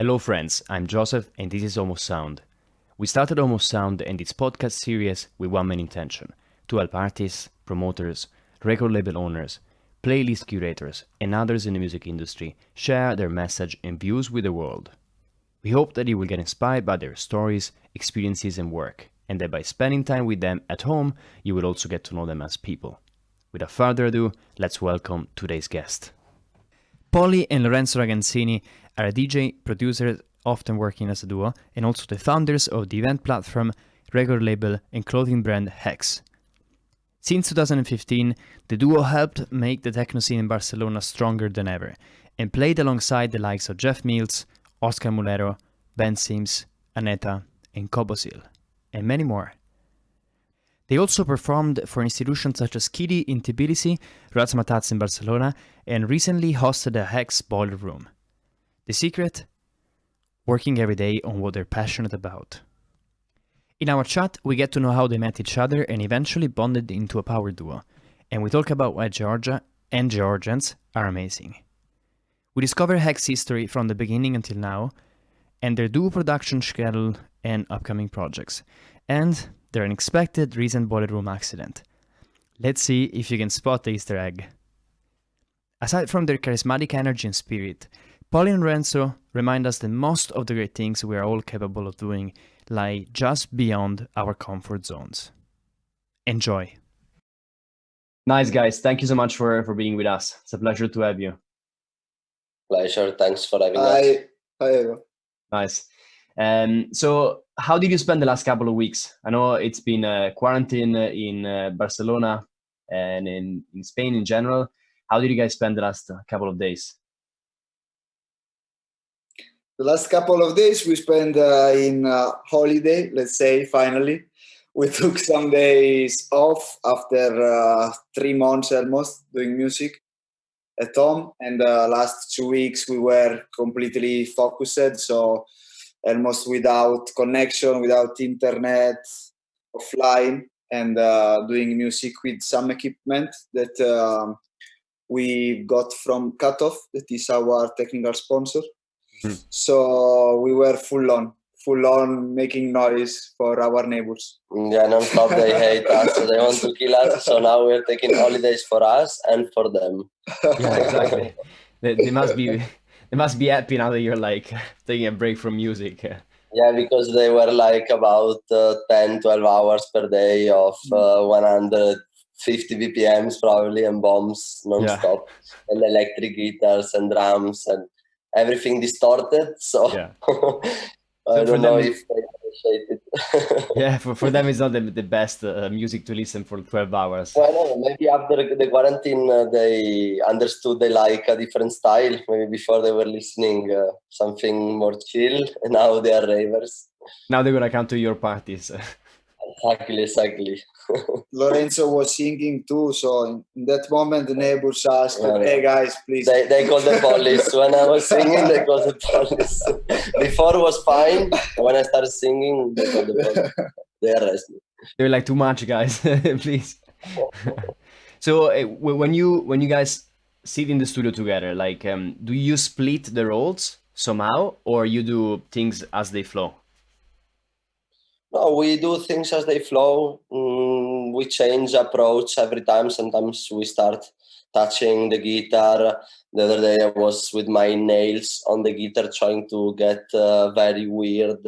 Hello friends, I'm Joseph and this is Almost Sound. We started Almost Sound and its podcast series with one main intention: to help artists, promoters, record label owners, playlist curators and others in the music industry share their message and views with the world. We hope that you will get inspired by their stories, experiences and work, and that by spending time with them at home, you will also get to know them as people. Without further ado, let's welcome today's guest. PØLI and Lorenzo Raganzini are a DJ, producer, often working as a duo, and also the founders of the event platform, record label, and clothing brand HEX. Since 2015, the duo helped make the techno scene in Barcelona stronger than ever, and played alongside the likes of Jeff Mills, Oscar Mulero, Ben Sims, Anetha, and Kobosil, and many more. They also performed for institutions such as KHIDI in Tbilisi, Razmatazz in Barcelona, and recently hosted a HEX Boiler Room. The secret? Working every day on what they're passionate about. In our chat, we get to know how they met each other and eventually bonded into a power duo, and we talk about why Georgia and Georgians are amazing. We discover HEX history from the beginning until now, and their duo production schedule and upcoming projects, and their unexpected recent boiler room accident. Let's see if you can spot the Easter egg. Aside from their charismatic energy and spirit, PØLI and Lorenzo remind us that most of the great things we are all capable of doing lie just beyond our comfort zones. Enjoy. Nice, guys. Thank you so much for being with us. It's a pleasure to have you. Pleasure. Thanks for having us. Hi. Nice. So how did you spend the last couple of weeks? I know it's been quarantine in Barcelona and in Spain in general. How did you guys spend the last couple of days? The last couple of days we spent in holiday, let's say, finally. We took some days off after 3 months almost doing music at home. And the last 2 weeks we were completely focused, so almost without connection, without internet, offline, and doing music with some equipment that we got from Cutoff, that is our technical sponsor. Mm-hmm. So we were full on making noise for our neighbors. Yeah, non-stop. They hate us, so they want to kill us. So now we're taking holidays for us and for them. Yeah, exactly. They must be happy now that you're like taking a break from music. Yeah, because they were like about 10, 12 hours per day of 150 BPMs probably, and bombs non-stop, and electric guitars and drums and everything distorted. So yeah. I don't know if they appreciate it. Yeah, for them it's not the best music to listen for 12 hours. Well, no, maybe after the quarantine they understood they like a different style. Maybe before they were listening something more chill, and now they are ravers. Now they're gonna come to your parties. Exactly. Lorenzo was singing too, so in that moment the neighbors asked, "Hey guys, please." They called the police. When I was singing, they called the police. Before was fine. When I started singing, they called the police. They arrested me. They were like, "Too much, guys, please." So when you guys sit in the studio together, like, do you split the roles somehow, or you do things as they flow? No, we do things as they flow. We change approach every time. Sometimes we start touching the guitar. The other day I was with my nails on the guitar trying to get very weird,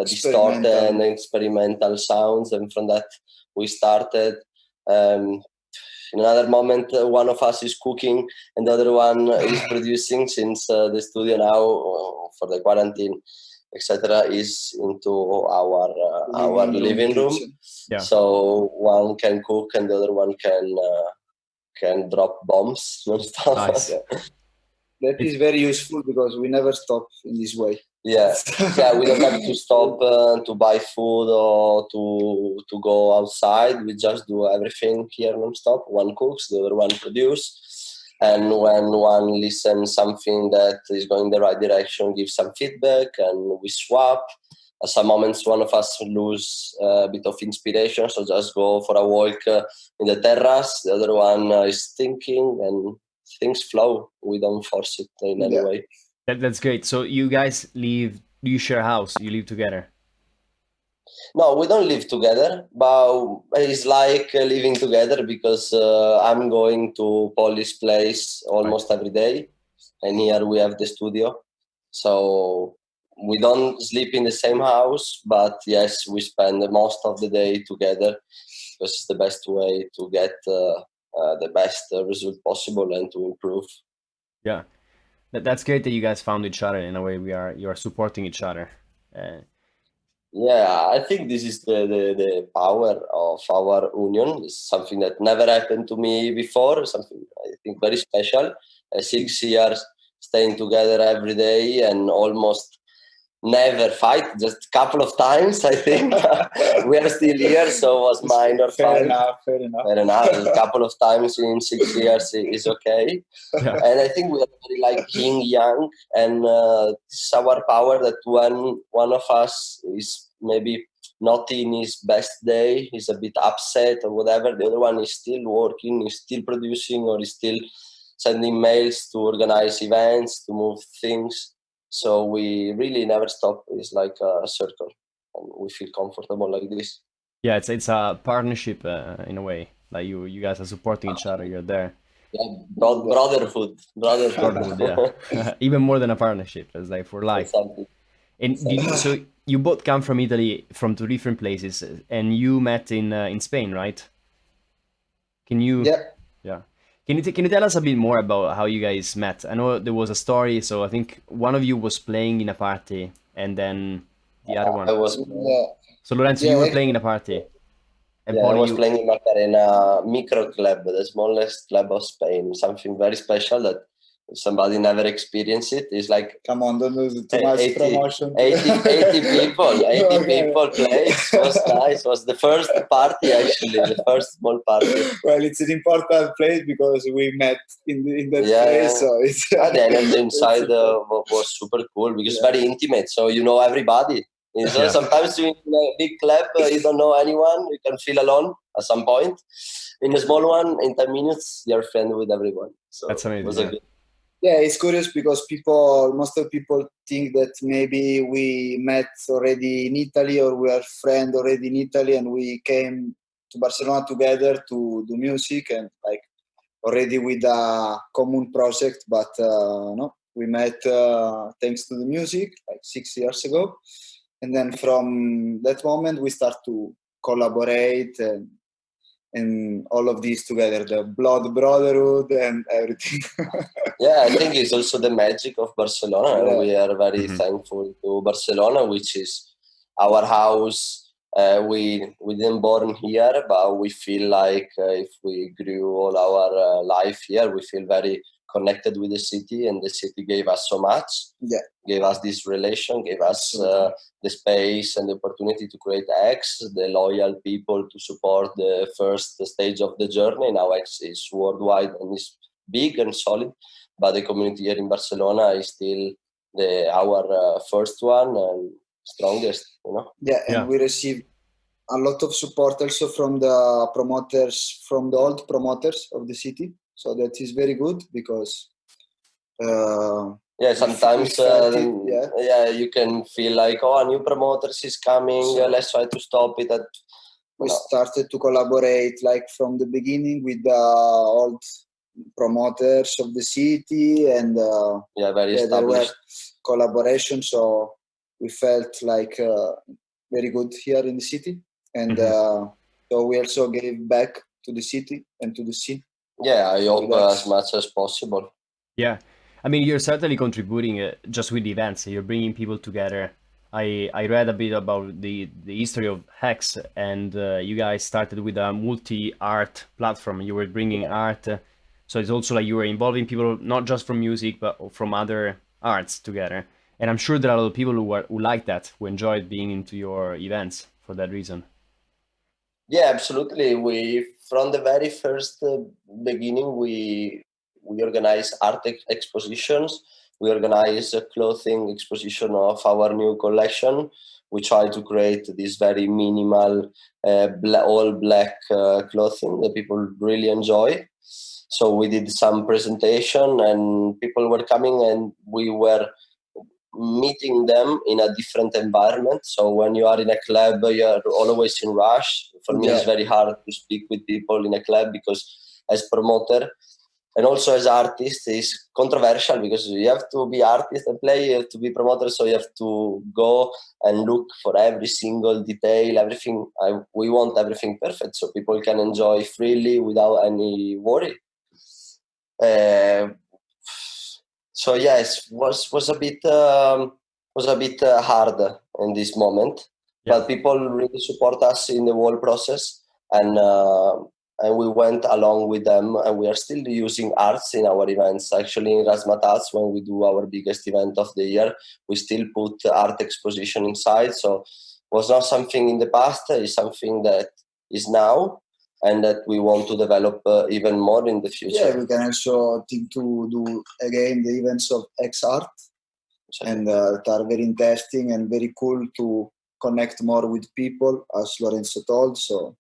distorted and experimental sounds. And from that we started. In another moment, one of us is cooking and the other one is producing, since the studio now for the quarantine, etc., is into our living room. Yeah. So one can cook and the other one can drop bombs non-stop. Nice. That is very useful because we never stop in this way. Yeah, we don't have to stop to buy food or to go outside. We just do everything here non-stop. One cooks, the other one produces. And when one listens something that is going the right direction, gives some feedback, and we swap. At some moments, one of us lose a bit of inspiration, so just go for a walk in the terrace. The other one is thinking, and things flow. We don't force it in any way. That's great. So you guys live? Do you share a house? You live together? No, we don't live together, but it's like living together because I'm going to Poli's place almost every day, and here we have the studio. So we don't sleep in the same house, but yes, we spend most of the day together because it's the best way to get the best result possible and to improve. Yeah, that's great that you guys found each other in a way. You are supporting each other. Yeah, I think this is the power of our union. It's something that never happened to me before, something I think very special. 6 years staying together every day and almost never fight, just a couple of times, I think. We are still here, so it was minor fight. Fair enough. Fair enough. A couple of times in 6 years is okay. Yeah. And I think we are very like yin yang, and it's our power that when one of us is maybe not in his best day, he's a bit upset or whatever, the other one is still working, is still producing, or is still sending mails to organize events, to move things. So we really never stop. It's like a circle, and we feel comfortable like this. Yeah, it's a partnership in a way. Like you guys are supporting each other. You're there. Yeah, brotherhood. Brotherhood, yeah. Even more than a partnership. It's like for life. Something. And so you both come from Italy, from two different places, and you met in Spain, right? Can you? Yeah. Yeah. Can you tell us a bit more about how you guys met? I know there was a story. So I think one of you was playing in a party, and then the other one. I was So Lorenzo, you were playing in a party, and I Poli, was playing in Macarena micro club, the smallest club of Spain. Something very special that somebody never experienced it. It's like Come on, don't do too much 80, promotion. 80 people, 80 Okay. people played. It was nice. It was the first party, actually, the first small party. Well, it's an important place because we met in that Yeah, place. yeah. So it's The energy inside was super cool because it's very intimate. So you know everybody. So Yeah. sometimes in a big club, you don't know anyone. You can feel alone at some point. In a small one, in 10 minutes, you're friendly with everyone. So That's it was amazing. a good. yeah, it's curious because most of people think that maybe we met already in Italy or we are friends already in Italy and we came to Barcelona together to do music and like already with a common project. But no, we met thanks to the music like 6 years ago. And then from that moment, we start to collaborate and all of these together, the blood brotherhood and everything. Yeah, I think it's also the magic of Barcelona. Yeah. We are very thankful to Barcelona, which is our house. We didn't born here, but we feel like if we grew all our life here, we feel very connected with the city, and the city gave us so much. Yeah. Gave us this relation, gave us the space and the opportunity to create HEX, the loyal people to support the first stage of the journey. Now HEX is worldwide and is big and solid, but the community here in Barcelona is still our first one and strongest, you know. Yeah, and Yeah. we received a lot of support also from the promoters, from the old promoters of the city. So that is very good because yeah, sometimes yeah. you can feel like, oh, a new promoters is coming, let's try to stop it. We started to collaborate like from the beginning with the old promoters of the city and very there were established collaboration. So we felt like very good here in the city. And so we also gave back to the city and to the scene. Yeah, I hope as much as possible. Yeah, I mean, you're certainly contributing just with the events. You're bringing people together. I read a bit about the history of HEX, and you guys started with a multi-art platform. You were bringing art, so it's also like you were involving people not just from music but from other arts together. And I'm sure there are a lot of people who like that, who enjoyed being into your events for that reason. Yeah, absolutely. We from the very first beginning we organize art expositions. We organize a clothing exposition of our new collection. We try to create this very minimal, all black clothing that people really enjoy. So we did some presentation, and people were coming, and we were meeting them in a different environment. So when you are in a club, you are always in rush. For me, it's very hard to speak with people in a club because as promoter and also as artist is controversial because you have to be artist and play, you have to be promoter, so you have to go and look for every single detail, everything. We want everything perfect so people can enjoy freely without any worry. So yes, was a bit hard in this moment, but people really support us in the whole process, and we went along with them, and we are still using arts in our events. Actually, in Razmatazz, when we do our biggest event of the year, we still put art exposition inside. So it was not something in the past; it's something that is now, and that we want to develop even more in the future. Yeah, we can also think to do again the events of HEX Art, and that are very interesting and very cool to connect more with people, as Lorenzo told. So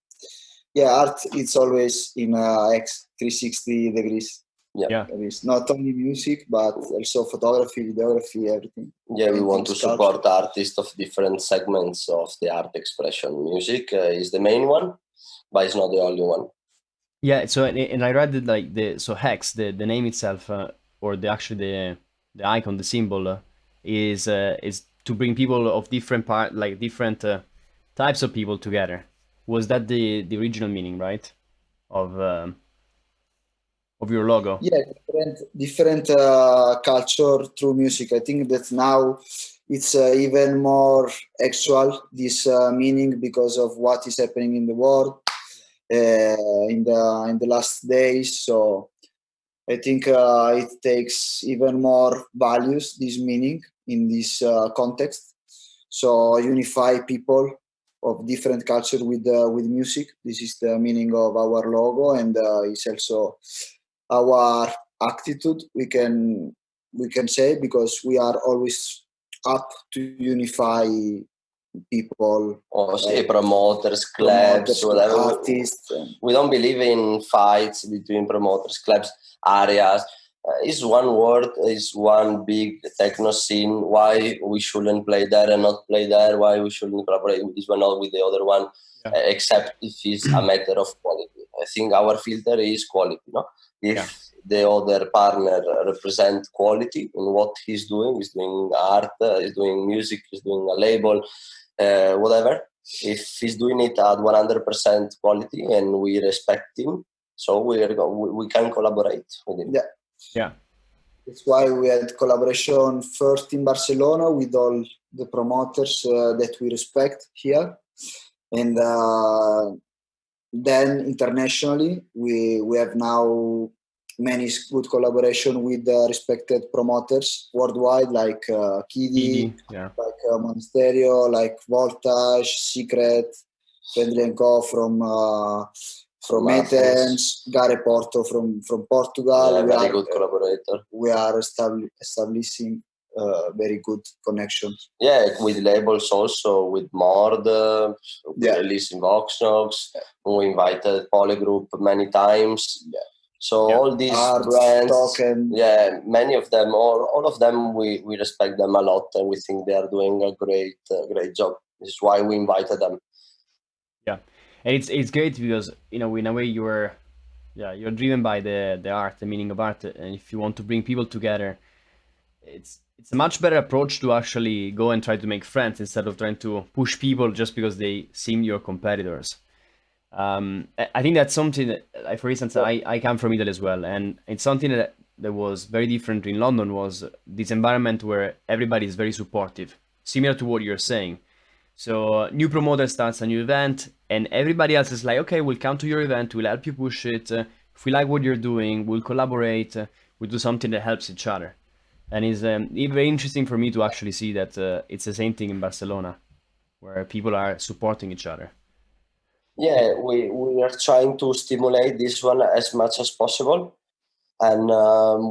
yeah, art it's always in X 360 degrees. Yeah. There is not only music, but also photography, videography, everything. Yeah, we want to support artists of different segments of the art expression. Music is the main one, but it's not the only one. Yeah, so and I read that like so HEX, the name itself, or the icon, the symbol, is to bring people of different different types of people together. Was that the original meaning, right, of your logo? Yeah, different culture through music. I think that now it's even more actual, this meaning, because of what is happening in the world in the last days. So I think it takes even more values, this meaning in this context. So unify people of different culture with music. This is the meaning of our logo, and it's also our attitude. We can say, because we are always up to unify people, promoters, clubs, whatever. Artists. We don't believe in fights between promoters, clubs, areas. It's one word, it's one big techno scene. Why we shouldn't play there and not play there? Why we shouldn't collaborate with this one, not with the other one? Except if it's a matter of quality. I think our filter is quality. No, if the other partner represents quality in what he's doing art, he's doing music, he's doing a label, whatever. If he's doing it at 100% quality and we respect him, so we can collaborate with him. Yeah. That's why we had collaboration first in Barcelona with all the promoters that we respect here, and then internationally we have now many good collaboration with respected promoters worldwide, like KHIDI, like Monasterio, like Voltage, Secret, Friendly & Co. from Athens, Gare Porto from Portugal. Yeah, very good collaborator. We are establishing very good connections. Yeah, with labels also, with Mord, we released in Voxnox, we invited POLI Group many times. Yeah. So all these brands, many of them, all of them, we respect them a lot, and we think they are doing a great job. This is why we invited them. Yeah, and it's great because in a way you're driven by the art, the meaning of art, and if you want to bring people together, it's a much better approach to actually go and try to make friends instead of trying to push people just because they seem your competitors. I think that's something that, like, for instance, I come from Italy as well, and it's something that was very different in London, was this environment where everybody is very supportive, similar to what you're saying. So new promoter starts a new event, and everybody else is like, okay, we'll come to your event, we'll help you push it. If we like what you're doing, we'll collaborate. We'll do something that helps each other. And it's very interesting for me to actually see that it's the same thing in Barcelona, where people are supporting each other. Yeah, we are trying to stimulate this one as much as possible, and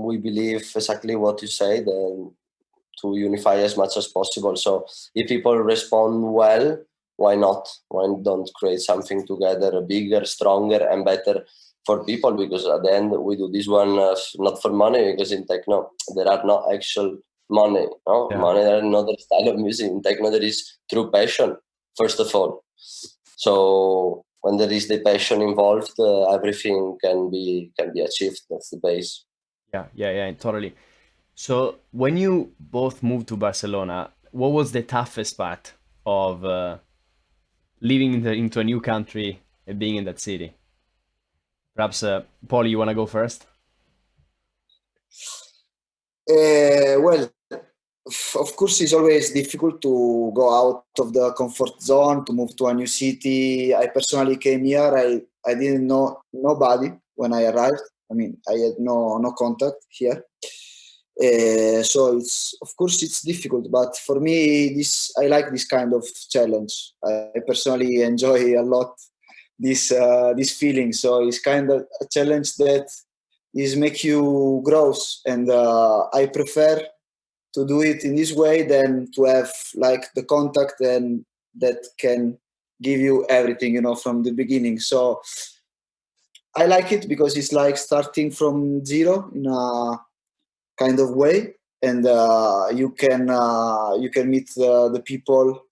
we believe exactly what you said, to unify as much as possible. So if people respond well, why not? Why don't create something together, bigger, stronger, and better for people? Because at the end, we do this one not for money, because in techno there are no actual money. No? Yeah. Money, there is another style of music. In techno, there is true passion, first of all. So when there is the passion involved, everything can be achieved. That's the base. Yeah, totally. So when you both moved to Barcelona, what was the toughest part of living into a new country and being in that city? Perhaps, Poli, you want to go first? Well, of course, it's always difficult to go out of the comfort zone, to move to a new city. I personally came here. I didn't know nobody when I arrived. I mean, I had no contact here. So it's difficult, but for me, I like this kind of challenge. I personally enjoy a lot this feeling. So it's kind of a challenge that is make you grow, and I prefer to do it in this way than to have like the contact and that can give you everything, from the beginning. So I like it because it's like starting from zero in a kind of way, and you can meet the people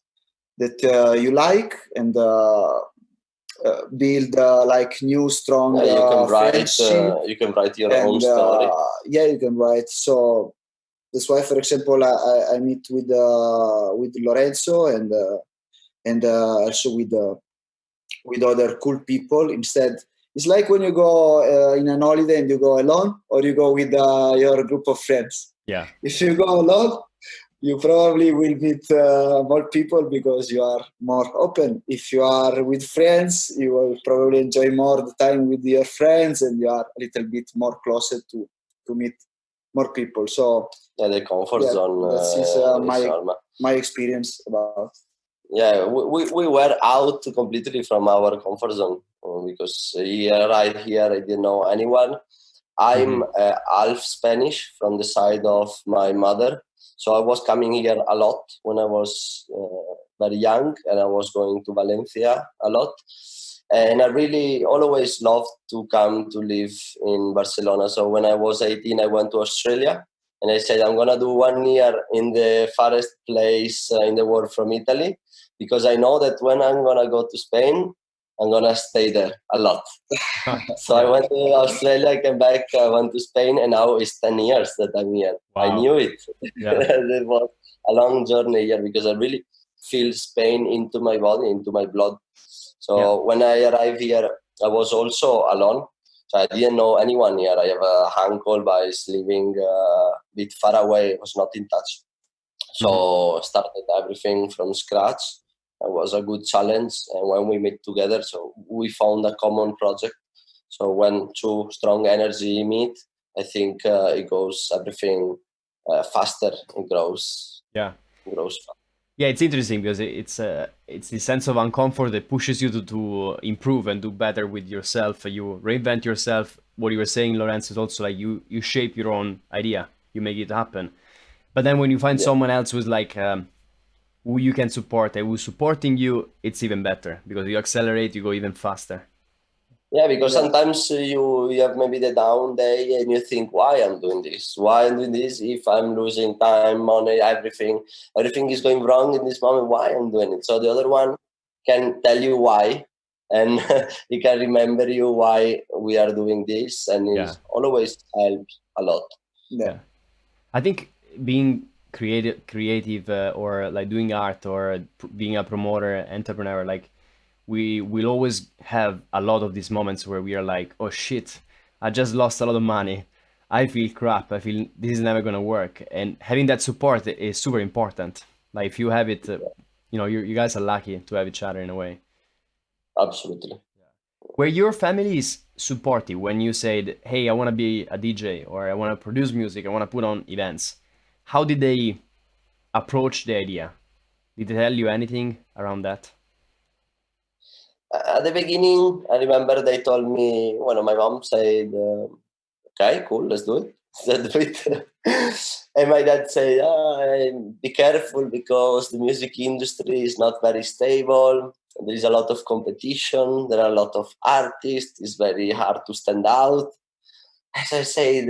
that you like, and build like new strong Yeah, friendship. you can write your own And story. yeah, you can write. So that's why, for example, I meet with Lorenzo, and also with other cool people. Instead, it's like when you go in an holiday and you go alone, or you go with your group of friends. Yeah. If you go alone, you probably will meet more people because you are more open. If you are with friends, you will probably enjoy more the time with your friends, and you are a little bit more closer to meet more people. So Yeah, the comfort zone. This is normal. my experience about. Yeah, we were out completely from our comfort zone because right here I didn't know anyone. I'm half Spanish from the side of my mother, so I was coming here a lot when I was very young, and I was going to Valencia a lot. And I really always loved to come to live in Barcelona. So when I was 18, I went to Australia, and I said, I'm going to do 1 year in the farthest place in the world from Italy, because I know that when I'm going to go to Spain, I'm going to stay there a lot. So I went to Australia, I came back, I went to Spain, and now it's 10 years that I'm here. Wow. I knew it. Yeah. It was a long journey here because I really feel Spain into my body, into my blood. So when I arrived here, I was also alone. So I didn't know anyone here. I have a uncle, but he's living a bit far away, was not in touch. So started everything from scratch. It was a good challenge, and when we meet together, so we found a common project. So when two strong energy meet, I think it goes everything faster. It grows. Yeah. It grows fast. Yeah, it's interesting because it's the sense of uncomfort that pushes you to improve and do better with yourself. You reinvent yourself. What you were saying, Lorenzo, is also like you shape your own idea. You make it happen. But then when you find someone else who's like who you can support and who's supporting you, it's even better because you accelerate, you go even faster. Yeah, because sometimes you have maybe the down day and you think, why I'm doing this? Why I'm doing this if I'm losing time, money, everything is going wrong in this moment. Why I'm doing it? So the other one can tell you why, and he can remember you why we are doing this, and it always helps a lot. Yeah. I think being creative or like doing art or being a promoter, entrepreneur, like we will always have a lot of these moments where we are like, oh shit, I just lost a lot of money. I feel crap. I feel this is never gonna work. And having that support is super important. Like if you have it, you guys are lucky to have each other in a way. Absolutely. Were your families supportive when you said, hey, I want to be a DJ or I want to produce music, I want to put on events? How did they approach the idea? Did they tell you anything around that? At the beginning, I remember they told me, my mom said, okay, cool, let's do it. Let's do it. And my dad said, be careful because the music industry is not very stable. There is a lot of competition. There are a lot of artists. It's very hard to stand out. As I said,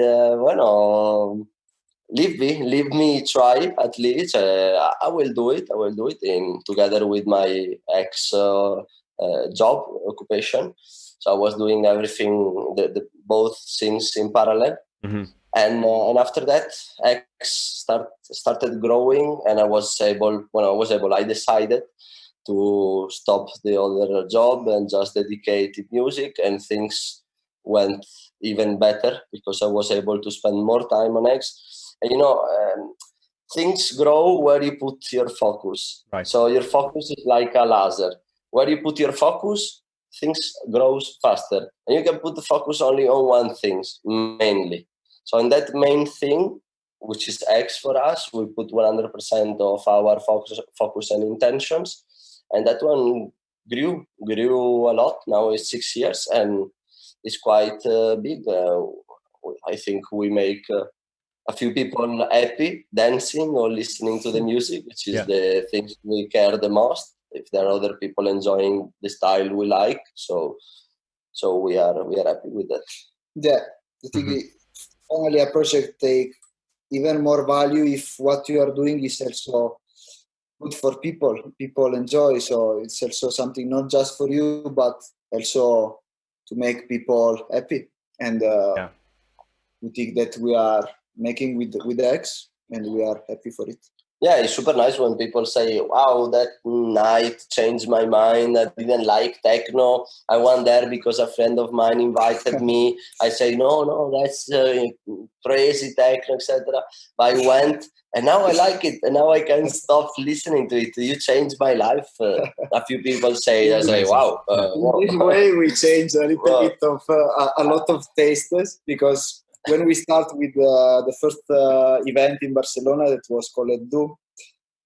leave me try at least. I will do it. I will do it together with my ex job occupation. So I was doing everything, both things in parallel. Mm-hmm. And after that, X started growing, and I decided to stop the other job and just dedicate to music, and things went even better because I was able to spend more time on X. And things grow where you put your focus. Right. So your focus is like a laser. Where you put your focus, things grows faster. And you can put the focus only on one thing, mainly. So in that main thing, which is X for us, we put 100% of our focus and intentions. And that one grew a lot. Now it's 6 years, and it's quite big. I think we make a few people happy dancing or listening to the music, which is the things we care the most. If there are other people enjoying the style we like, so we are happy with that. Yeah, I think finally a project take even more value if what you are doing is also good for people. People enjoy, so it's also something not just for you, but also to make people happy. And we think that we are making with X, and we are happy for it. Yeah, it's super nice when people say, wow, that night changed my mind. I didn't like techno. I went there because a friend of mine invited me. I say, no, that's crazy techno, etc. But I went, and now I like it. And now I can't stop listening to it. You changed my life. A few people say, wow. In this way, we change a little bit of a lot of tastes, because when we start with the first event in Barcelona that was called Do,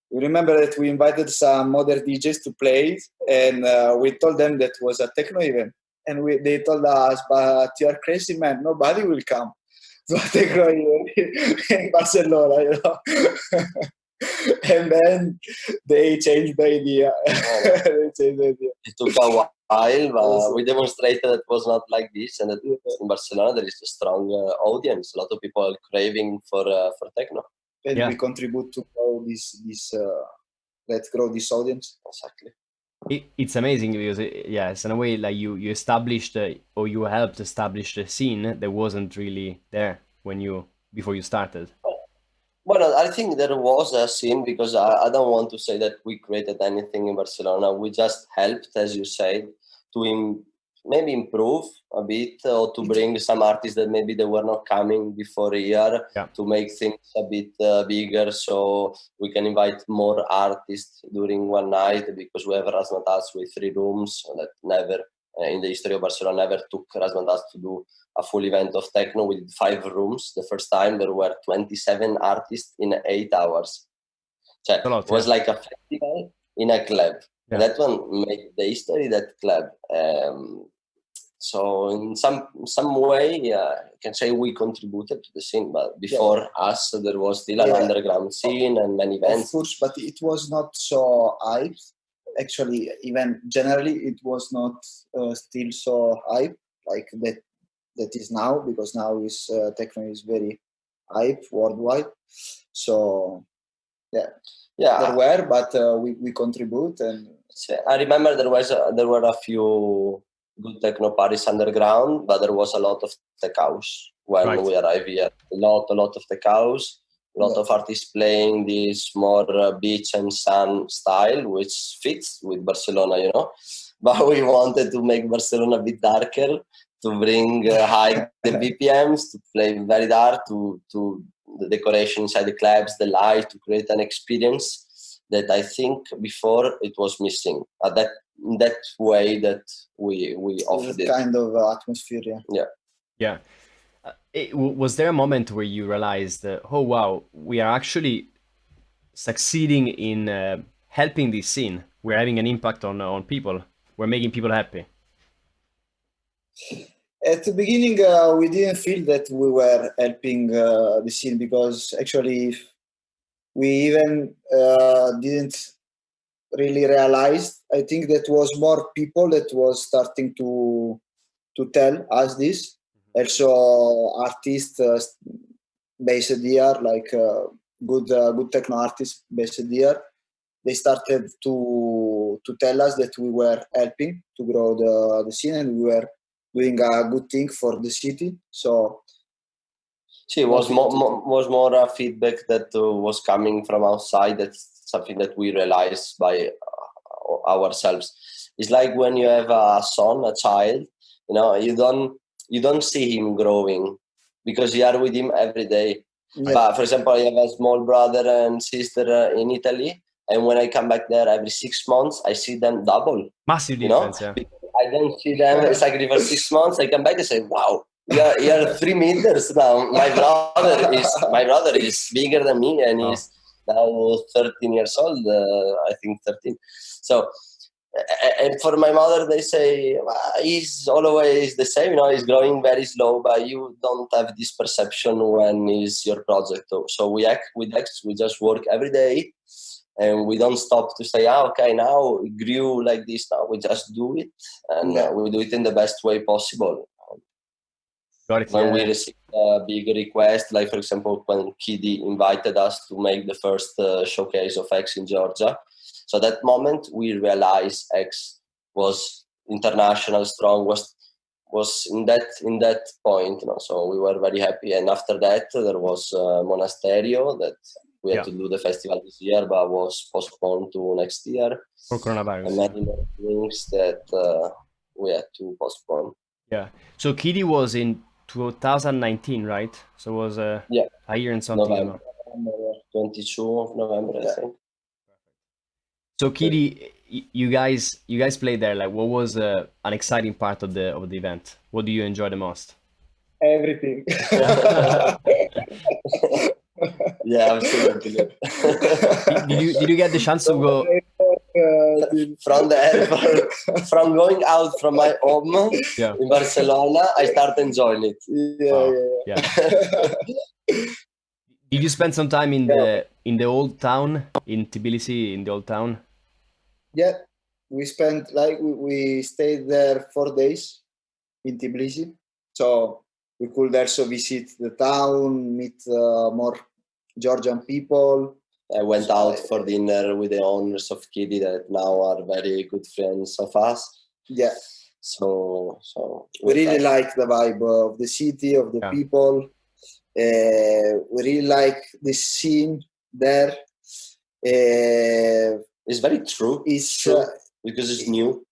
we remember that we invited some other DJs to play, and we told them that was a techno event. And they told us, but you're crazy, man. Nobody will come to a techno event in Barcelona, And then they changed the idea. It took a while, but we demonstrated that it was not like this, and that in Barcelona there is a strong audience. A lot of people are craving for techno. And we contribute to grow this let's grow this audience. Exactly. It's amazing because it's in a way like you established or you helped establish the scene that wasn't really there before you started. Well, I think there was a scene, because I don't want to say that we created anything in Barcelona. We just helped, as you said, to maybe improve a bit, or to bring some artists that maybe they were not coming before a year, to make things a bit bigger, so we can invite more artists during one night, because we have Razmatazz with 3 rooms that never, in the history of Barcelona, never took Razmatazz to do a full event of techno with 5 rooms. The first time there were 27 artists in 8 hours. So it was like a festival in a club. And that one made the history, that club. So in some way, I can say we contributed to the scene, but before us, there was still an underground scene and many events. Of course, but it was not so hype. Actually, even generally, it was not still so hype like that is now, because now techno is very hype worldwide. So there were, but we contribute. And I remember there were a few good techno parties underground, but there was a lot of tech house when we arrived here. A lot of tech house, a lot of artists playing this more beach and sun style, which fits with Barcelona, But we wanted to make Barcelona a bit darker, to bring high the BPMs, to play very dark, to the decoration inside the clubs, the light, to create an experience that I think before it was missing. That way that we offered it. Kind of atmosphere, Yeah. Was there a moment where you realized, oh wow, we are actually succeeding in helping this scene? We're having an impact on people. We're making people happy. At the beginning, we didn't feel that we were helping the scene, because actually we even didn't really realize. I think that was more people that was starting to tell us this. Also, artists based here, like good techno artists based here. They started to tell us that we were helping to grow the scene, and we were doing a good thing for the city. So it was more a feedback that was coming from outside. That's something that we realized by ourselves. It's like when you have a son, a child, you don't see him growing because you are with him every day. Yeah. But for example, I have a small brother and sister in Italy, and when I come back there every 6 months, I see them double. Massive difference, yeah. I don't see them exactly for 6 months. I come back and say, wow, you're 3 meters now. My brother is bigger than me, and he's now 13 years old. I think 13. So, and for my mother, they say he's always the same. He's growing very slow, but you don't have this perception when it's your project. So we just work every day, and we don't stop to say, okay, now it grew like this. Now we just do it, and we do it in the best way possible. Got it, when we received a big request, like for example, when KHIDI invited us to make the first showcase of HEX in Georgia. So that moment we realized HEX was international, strong, was in that point. So we were very happy. And after that, there was Monasterio that we had to do the festival this year, but was postponed to next year. For coronavirus. And many more things that we had to postpone. Yeah. So KHIDI was in 2019, right? So it was a year and something. November 22 of November, I think. So KHIDI, you guys played there. Like, what was an exciting part of the event? What do you enjoy the most? Everything. Yeah, absolutely. Did you get the chance to go from the airport, from going out from my home in Barcelona? I start enjoying it. Yeah. Did you spend some time in the old town in Tbilisi, in the old town? Yeah, we spent we stayed there 4 days in Tbilisi, so we could also visit the town, meet more Georgian people. I went out for dinner with the owners of KHIDI that now are very good friends of us. Yeah. So we really like the vibe of the city, of the people. We really like the scene there. It's very true. It's true because it's new.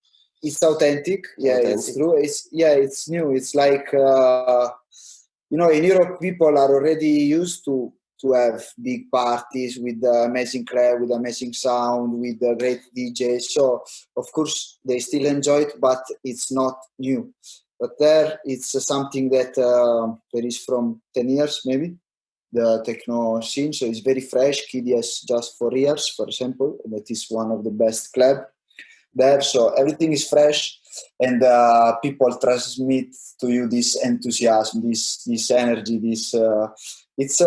It's authentic. It's true. It's new. It's like in Europe, people are already used to have big parties with amazing crowd, with amazing sound, with great DJs. So of course they still enjoy it, but it's not new. But there, it's something that there is from 10 years maybe, the techno scene. So it's very fresh. KHIDI has just 4 years, for example. That is one of the best club there. So everything is fresh, and people transmit to you this enthusiasm, this energy, this. It's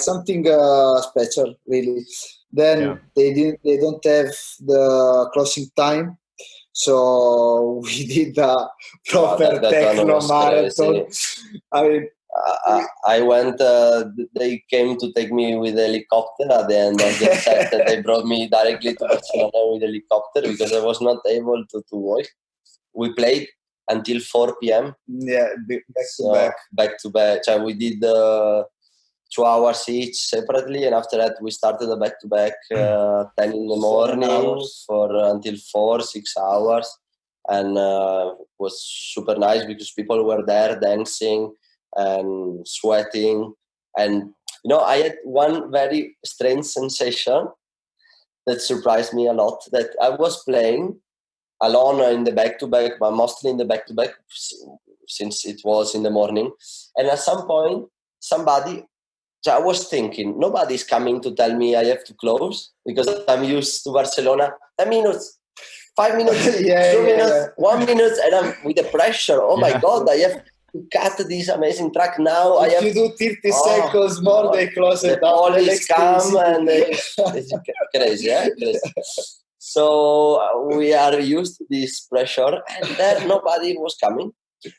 something special, really. Then they don't have the closing time. So we did a proper techno marathon. I went, they came to take me with a helicopter at the end of the set. They brought me directly to Barcelona with a helicopter because I was not able to work. We played until 4 p.m. Yeah, back to back. So we did 2 hours each separately, and after that we started a back-to-back 10 in the morning for until 4-6 hours, and was super nice because people were there dancing and sweating, and I had one very strange sensation that surprised me a lot, that I was playing alone in the back-to-back, but mostly in the back-to-back since it was in the morning, and at some point I was thinking, nobody's coming to tell me I have to close because I'm used to Barcelona. 10 minutes, 5 minutes, 2 minutes, 1 minute, and I'm with the pressure. Oh my God, I have to cut this amazing track now. If you do 30 seconds more, they close it down. The police come and it's crazy, crazy. So we are used to this pressure, and there nobody was coming.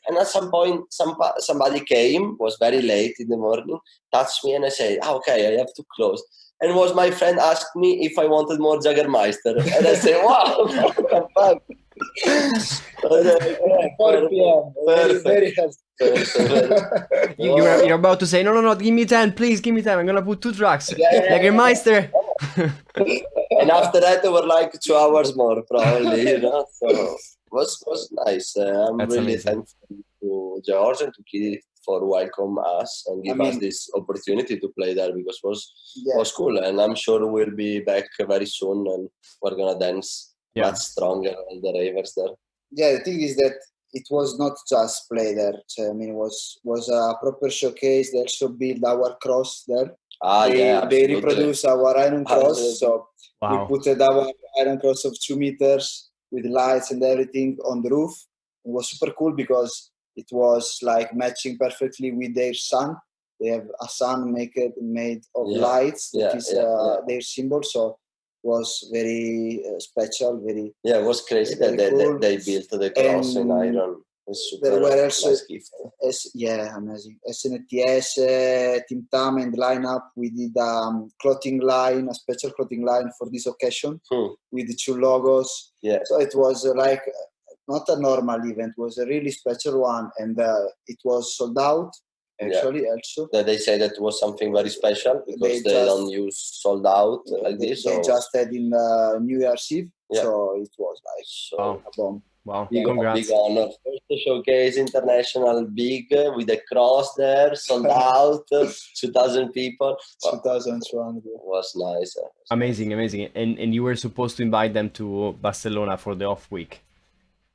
And at some point, somebody came, was very late in the morning, touched me, and I said, okay, I have to close. And was my friend asked me if I wanted more Jägermeister. And I said, wow, what the fuck? 4 p.m. Very healthy. You're about to say, no, give me 10, please, give me 10. I'm gonna put 2 tracks. Jägermeister. And after that, there were like 2 hours more, probably, you know. So it was nice. I'm That's really amazing. thankful to George and to KHIDI for welcome us and give us this opportunity to play there, because it was cool. And I'm sure we'll be back very soon, and we're gonna dance much stronger than the ravers there. Yeah, the thing is that it was not just play there. So, I mean, it was a proper showcase. They also built our cross there. They reproduce our iron cross. So we put our iron cross of 2 meters with lights and everything on the roof. It was super cool because it was like matching perfectly with their sun. They have a sun made of lights. That is their symbol. So it was very special. It was crazy that cool. they built the cross in iron. There were also nice gift. Amazing. SNTS, Team Tam and lineup. We did clothing line, a special clothing line for this occasion with the 2 logos. Yeah. So it was like not a normal event. It was a really special one, and it was sold out. Actually, also they say that was something very special because they don't use sold out like this. They just had in New Year's Eve, so it was like a bomb. Wow, big congrats. honor. First showcase international big with a cross there, sold out, 2,000 people. 2,200. Was nice. Amazing. And you were supposed to invite them to Barcelona for the off week,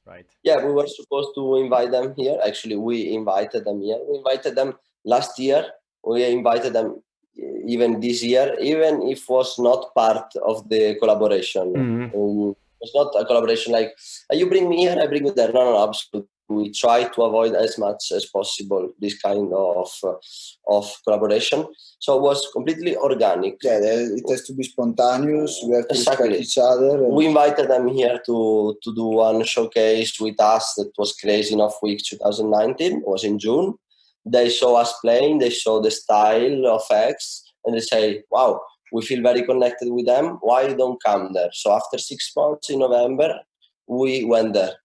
right? Yeah, we were supposed to invite them here. Actually, we invited them here. We invited them last year. We invited them even this year, even if was not part of the collaboration. It's not a collaboration like you bring me here, I bring you there. No, absolutely. We try to avoid as much as possible this kind of collaboration. So it was completely organic. Yeah, it has to be spontaneous. We have to respect each other. We invited them here to do one showcase with us that was crazy enough week 2019. It was in June. They saw us playing. They saw the style of HEX, and they say, wow, we feel very connected with them. Why don't come there? So after 6 months in November, we went there.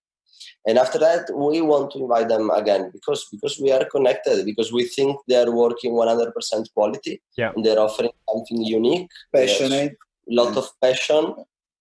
And after that, we want to invite them again because we are connected, because we think they are working 100% quality. And they're offering something unique. Passionate. Lot of passion.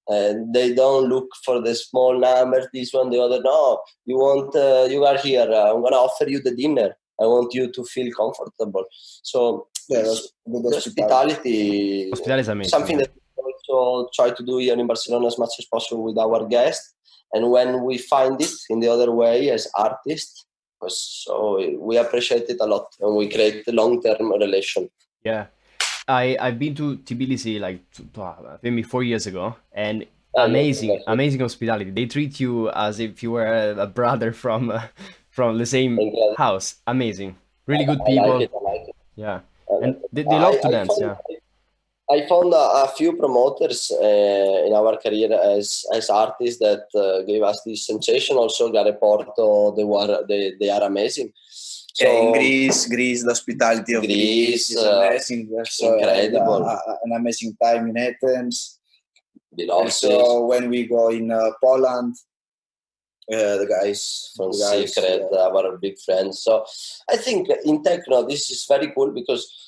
And they don't look for the small numbers, this one, the other. No, you are here. I'm going to offer you the dinner. I want you to feel comfortable. So hospitality is amazing. Something that we also try to do here in Barcelona as much as possible with our guests. And when we find it in the other way as artists, so we appreciate it a lot, and we create a long-term relation. Yeah, I've been to Tbilisi like maybe 4 years ago, and amazing hospitality. They treat you as if you were a brother from the same house. Amazing, really good people. I like it. Yeah, and they love to dance. I found a few promoters in our career as artists that gave us this sensation. Also, Gareporto, they are amazing. So in Greece, the hospitality of Greece is amazing. Incredible. An amazing time in Athens. So when we go in Poland, the guys from Secret, our big friends. So I think in techno, this is very cool because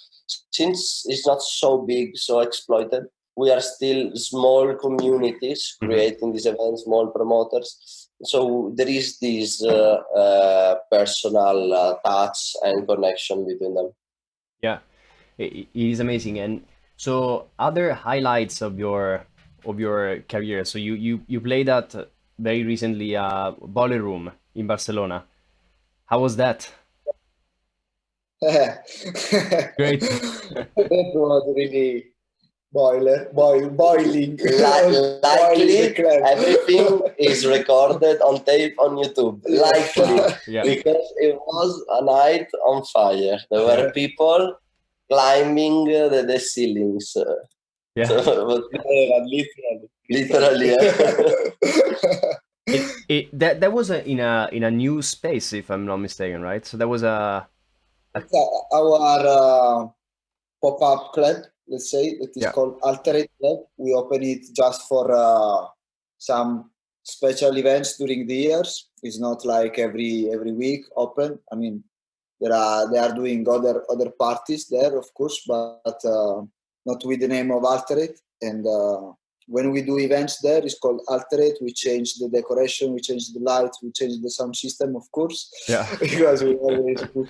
since it's not so big, so exploited, we are still small communities creating these events, small promoters. So there is this personal touch and connection between them. Yeah, it is amazing. And so other highlights of your career. So you played at very recently Boiler Room in Barcelona. How was that? Great. That was really boiling. Likely, everything is recorded on tape on YouTube. Likely, because it was a night on fire. There were people climbing the ceilings. Literally. Literally. That was in a new space, if I'm not mistaken, right? So that was It's our pop-up club, let's say, that is Yeah. called Alterate Club. We open it just for some special events during the years. It's not like every week open. I mean, they are doing other parties there, of course, but not with the name of Alterate. And when we do events there, it's called Alterate. We change the decoration, we change the lights, we change the sound system, of course. Yeah. Because we always put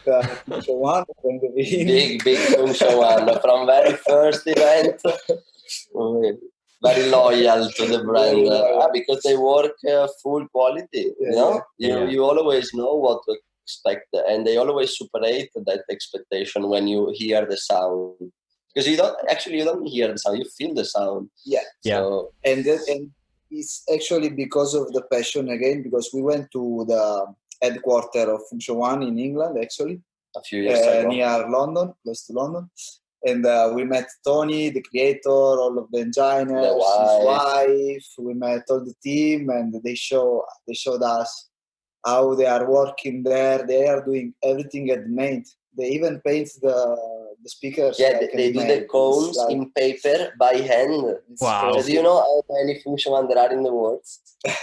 Function One from the beginning. Big Function One from very first event. Very loyal to the brand because they work full quality. You always know what to expect, and they always superate that expectation when you hear the sound, because you don't hear the sound, you feel the sound. So, and it's actually because of the passion again, because we went to the headquarters of Function One in England, actually a few years ago, near London, close to London. And we met Tony, the creator, all of the engineers, his wife. We met all the team, and they showed us how they are working there. They are doing everything handmade. They even paint the speakers. Yeah, they do the cones in paper by hand. Wow. So do you know how many Function One there are in the world?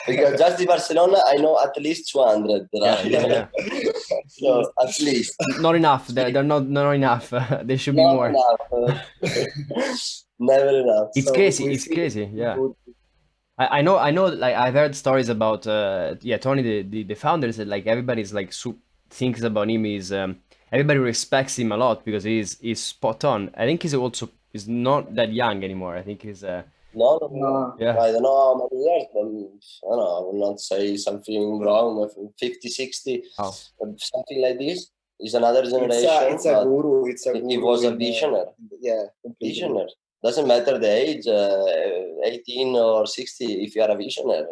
Because just in Barcelona, I know at least 200 there are. Yeah. So at least. Not enough. They're not enough. There should be Not more. enough. Never enough. It's crazy. It's crazy. Yeah. I know. Like I've heard stories about Tony, the founder, said like everybody's like thinks about him. Everybody respects him a lot because he's spot on. I think he's not that young anymore. I think he's No. Yeah. I don't know how many years, but I don't know, I will not say something wrong. 50, 60, something like this. Is another generation. It's a guru. He was a visionary. Visionary. Doesn't matter the age, 18 or 60. If you are a visionary,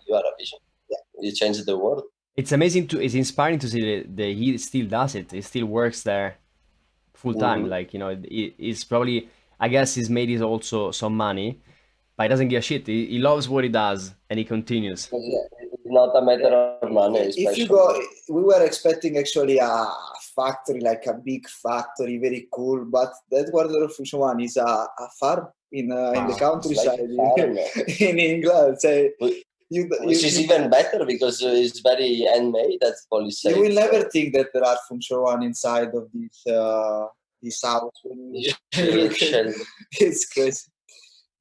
you are a visionary. You change the world. It's amazing it's inspiring to see that he still does it. He still works there full time. Like, it's probably, I guess he's made also some money, but he doesn't give a shit. He loves what he does and he continues. It's not a matter of money. If you go, we were expecting actually a factory, like a big factory, very cool, but that Guardian of Function One is a farm in the countryside in England. So which is even better because it's very handmade. That's policy. You will never think that there are Function One inside of this house. It's crazy.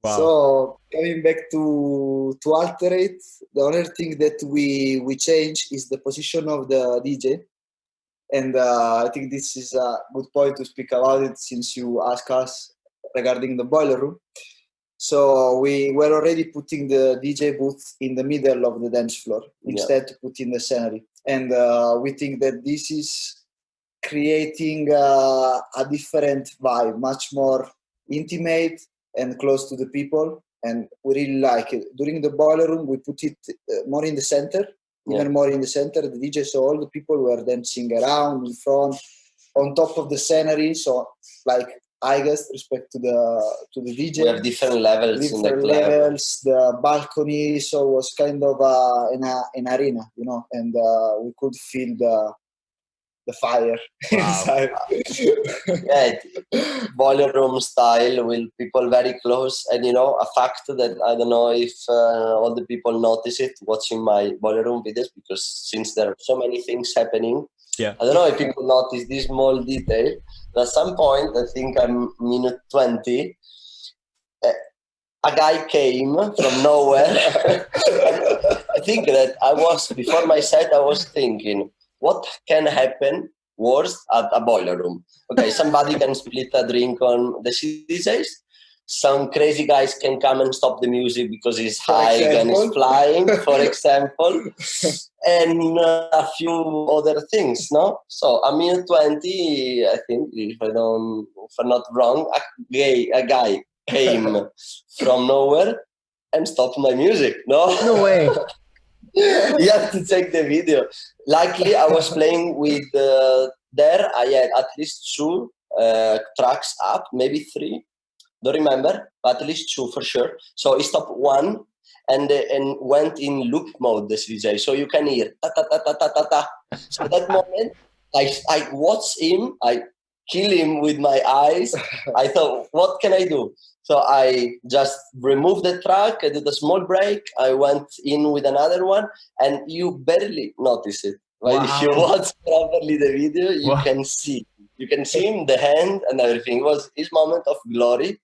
Wow. So coming back to Alterate, the only thing that we change is the position of the DJ, and I think this is a good point to speak about it since you asked us regarding the boiler room. So we were already putting the DJ booth in the middle of the dance floor instead to put in the scenery, and we think that this is creating a different vibe, much more intimate and close to the people, and we really like it. During the boiler room, we put it more in the center, even more in the center. The DJ, so all the people were dancing around in front, on top of the scenery. So, like I guess, respect to the DJ, we have different levels. The balcony, so it was kind of an arena, and we could feel the fire inside. Boiler room style with people very close, and a fact that I don't know if all the people notice it watching my boiler room videos, because since there are so many things happening, I don't know if people notice this small detail. At some point, I think I'm minute 20, a guy came from nowhere. I think that before my set, I was thinking, what can happen worse at a boiler room? Okay, somebody can split a drink on the DJs. Some crazy guys can come and stop the music because it's high and it's flying, for example, and a few other things, no? So a minute 20, I think, if I'm not wrong, a guy came from nowhere and stopped my music. No way. You have to check the video. Luckily, I was playing with there. I had at least 2 tracks up, maybe 3. Don't remember, but at least 2 for sure. So he stopped one, and went in loop mode, the DJ, so you can hear ta ta ta ta ta ta ta. So that moment, I watch him, I kill him with my eyes. I thought, what can I do? So I just removed the track, I did a small break, I went in with another one, and you barely notice it. But if you watch properly the video, you can see. You can see him, the hand and everything. It was his moment of glory.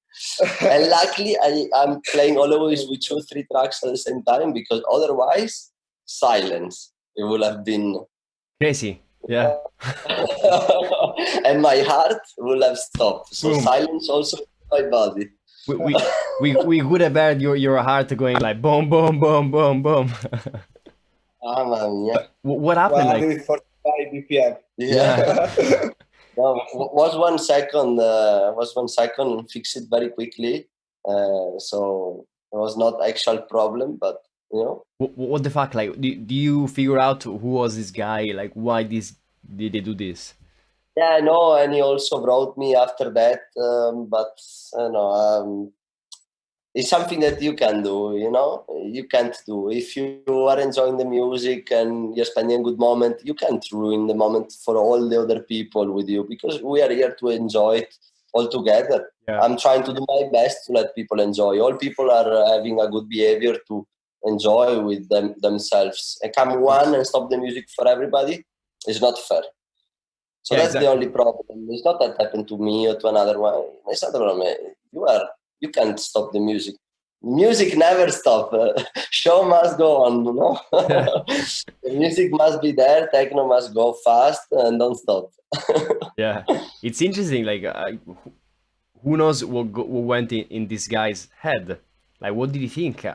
And luckily, I'm playing always with 2-3 tracks at the same time, because otherwise, silence. It would have been crazy. Yeah. And my heart will have stopped. So Boom. silence also my body. We would have heard your heart going like boom, boom, boom, boom, boom. Yeah. What happened? Like 145 BPM. Yeah. No, was 1 second. Was 1 second. Fix it very quickly. So it was not actual problem, but you know. What the fuck? Like, do you figure out who was this guy? Like, why did they do this? Yeah, I know, and he also wrote me after that. But you know, it's something that you can do. You know, you can't do if you are enjoying the music and you're spending a good moment. You can't ruin the moment for all the other people with you, because we are here to enjoy it all together. Yeah. I'm trying to do my best to let people enjoy. All people are having a good behavior to enjoy with themselves. And come one and stop the music for everybody is not fair. So Yeah, that's exactly. the only problem. It's not that happened to me or to another one. It's not a problem. You can't stop the music. Music never stop. Show must go on, you know? The music must be there. Techno must go fast and don't stop. Yeah, it's interesting. Like, who knows what went in this guy's head? Like, what did he think?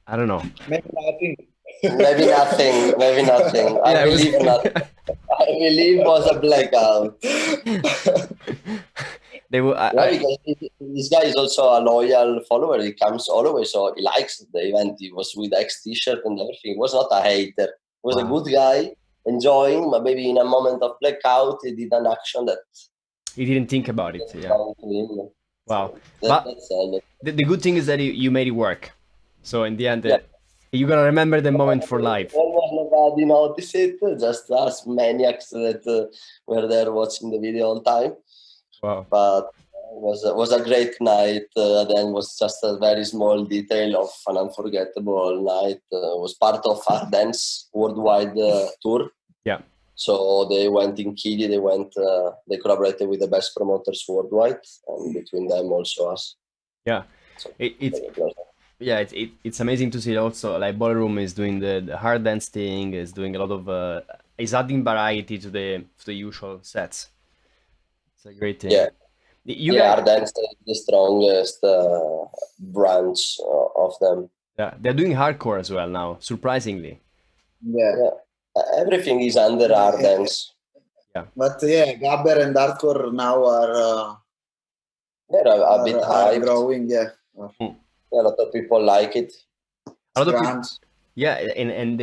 I don't know. Maybe nothing. Maybe nothing. Maybe nothing. Yeah, I believe nothing. I believe it was a blackout. They were. Because this guy is also a loyal follower. He comes always, so he likes the event. He was with X t-shirt and everything. He was not a hater. He was a good guy, enjoying, but maybe in a moment of blackout, he did an action that He didn't think about it. Yeah. Wow. So But that's the good thing is that you made it work. So in the end, you're gonna remember the moment for life. Almost nobody noticed it. Just us maniacs that were there watching the video all the time. Wow. But it was a great night. Then was just a very small detail of an unforgettable night. Was part of our dance worldwide tour. Yeah. So they went in KHIDI. They collaborated with the best promoters worldwide, and between them also us. Yeah. So it's amazing to see also. Like, Boiler Room is doing the hard dance thing. Is doing a lot of is adding variety to the usual sets. It's a great thing. Yeah. Hard dance is the strongest branch of them. Yeah, they're doing hardcore as well now, surprisingly. Yeah. Everything is under hard dance. Yeah. But yeah, Gabber and hardcore now are they're a bit hyped. growing. Yeah. A lot of people like it. A lot of people, yeah, and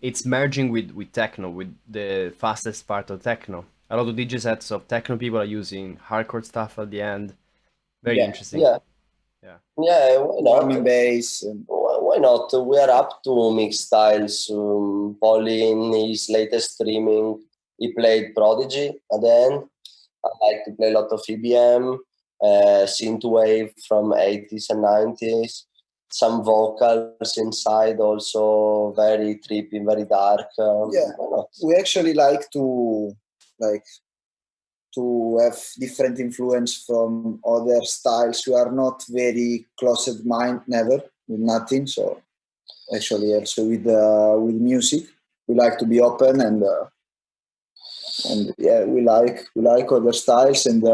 it's merging with techno, with the fastest part of techno. A lot of DJ sets of techno people are using hardcore stuff at the end. Very interesting. Yeah. Why not? Drum and bass. Why not? We are up to mix styles. POLI in his latest streaming, he played Prodigy at the end. I like to play a lot of EBM, synthwave from 80s and 90s. Some vocals inside, also very trippy, very dark. Yeah, we actually like to have different influence from other styles. We are not very closed mind, never with nothing. So actually, also with music, we like to be open and yeah, we like other styles and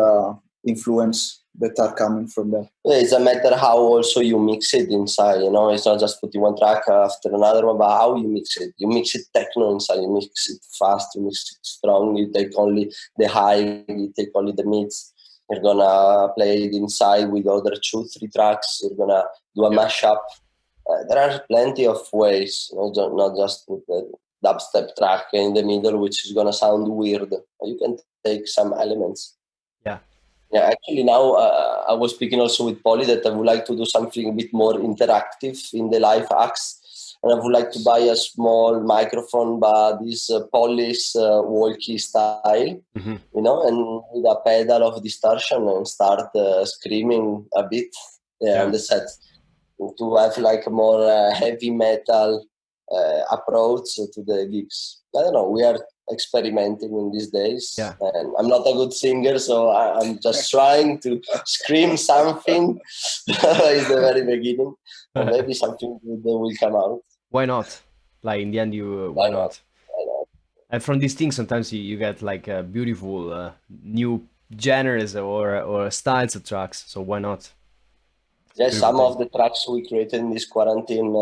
influence that are coming from them. It's a matter how also you mix it inside, you know. It's not just putting one track after another one, but how you mix it. You mix it techno inside, you mix it fast, you mix it strong, you take only the high, you take only the mids. You're gonna play it inside with other 2-3 tracks, you're gonna do a mashup. There are plenty of ways, not just put the dubstep track in the middle, which is gonna sound weird. You can take some elements. Yeah. Yeah, actually now I was speaking also with Poli that I would like to do something a bit more interactive in the live acts, and I would like to buy a small microphone, but this Polish walkie style, Mhm. and with a pedal of distortion and start screaming a bit Yeah. on the set to have like a more heavy metal approach to the gigs. I don't know. We are experimenting in these days, Yeah. and I'm not a good singer, so I'm just trying to scream something. It's the very beginning, and maybe something good will come out. Why not? Like in the end, you Why why not? not? Why not? And from these things, sometimes you get like beautiful new genres or styles of tracks. So why not? It's a Yes, beautiful some thing. of the tracks we created in this quarantine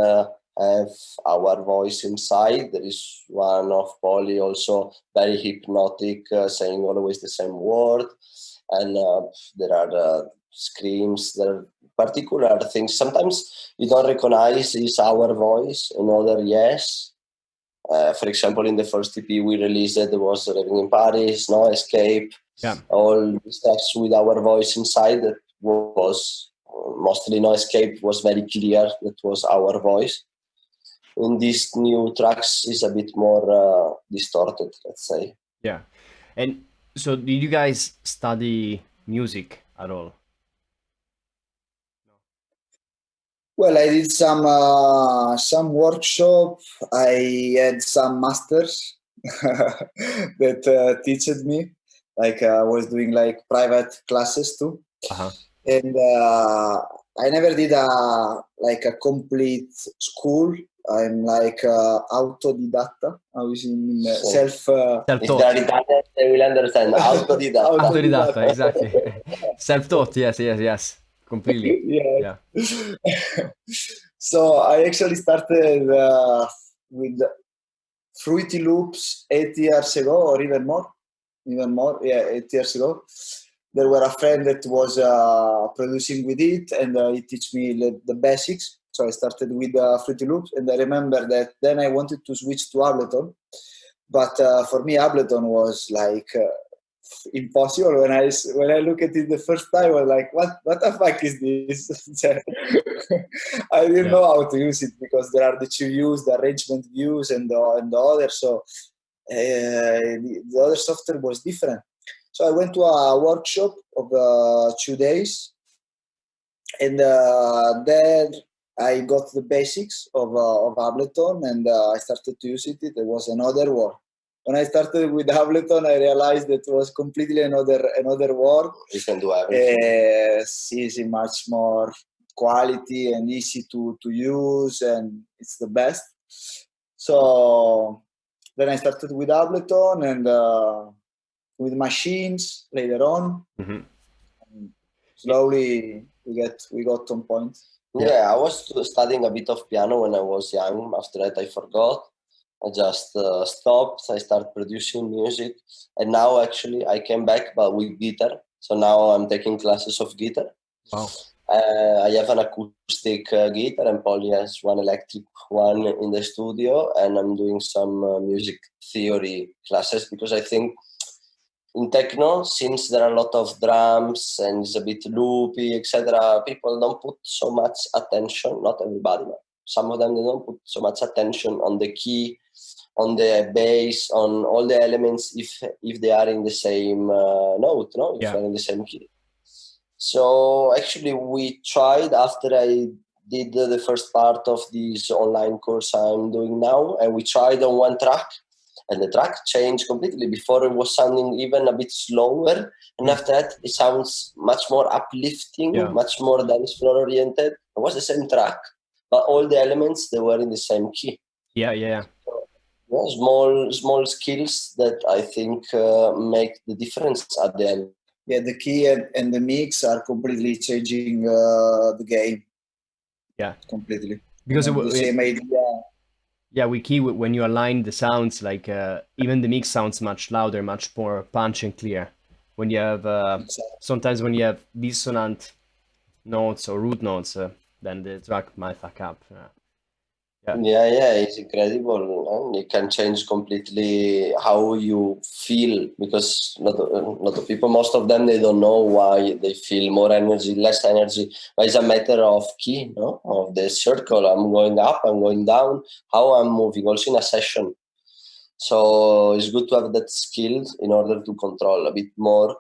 have our voice inside. There is one of Polly also very hypnotic, saying always the same word, and there are screams. There are particular things. Sometimes you don't recognize is our voice, another yes. For example, in the first EP we released, there was Living in Paris, No Escape, Yeah. all these tracks with our voice inside. That was mostly No Escape was very clear. That was our voice. In these new tracks is a bit more distorted, let's say. Yeah. And so did you guys study music at all? Well, I did some workshop. I had some masters that teached me. Like I was doing like private classes too, Uh-huh. and I never did a complete school. I'm like autodidatta. How is it in self If they are Self-taught. Italian, they will understand. Autodidatta. Autodidatta, exactly. Self-taught, yes. Completely. Yeah. Yeah. So I actually started with Fruity Loops 8 years ago, or even more. Yeah, 8 years ago. There were a friend that was producing with it, and he teach me the basics. So I started with Fruity Loops, and I remember that then I wanted to switch to Ableton, but for me Ableton was like impossible. When I look at it the first time, I was like, what the fuck is this? I didn't Yeah. know how to use it because there are the two views, the arrangement views, and the other. So the other software was different. So I went to a workshop of 2 days, and there I got the basics of Ableton, and I started to use it. It was another world. When I started with Ableton, I realized that it was completely another world. You can do everything. It's easy, much more quality and easy to use, and it's the best. So then I started with Ableton and with machines later on. Mhm. Slowly we got on point. Yeah, I was studying a bit of piano when I was young. After that, I forgot. I just stopped. I started producing music, and now actually I came back, but with guitar. So now I'm taking classes of guitar. Wow. I have an acoustic guitar, and Polly has one electric one in the studio, and I'm doing some music theory classes because I think in techno, since there are a lot of drums and it's a bit loopy, etc., people don't put so much attention. Not everybody, but some of them they don't put so much attention on the key, on the bass, on all the elements if they are in the same note, no, if Yeah. they're in the same key. So actually, we tried after I did the first part of this online course I'm doing now, and we tried on one track, and the track changed completely. Before it was sounding even a bit slower, and after that it sounds much more uplifting, Yeah. much more dance floor oriented. It was the same track, but all the elements they were in the same key. Yeah. Yeah, small skills that I think make the difference at the end. Yeah, the key and the mix are completely changing the game Yeah. completely. Because Not the same idea. yeah, we key when you align the sounds, like even the mix sounds much louder, much more punch and clear. When you have sometimes when you have dissonant notes or root notes, then the track might fuck up. Yeah, it's incredible. And it can change completely how you feel, because lot of people, most of them, they don't know why they feel more energy, less energy. But it's a matter of key, no? Of the circle. I'm going up, I'm going down, how I'm moving, also in a session. So it's good to have that skill in order to control a bit more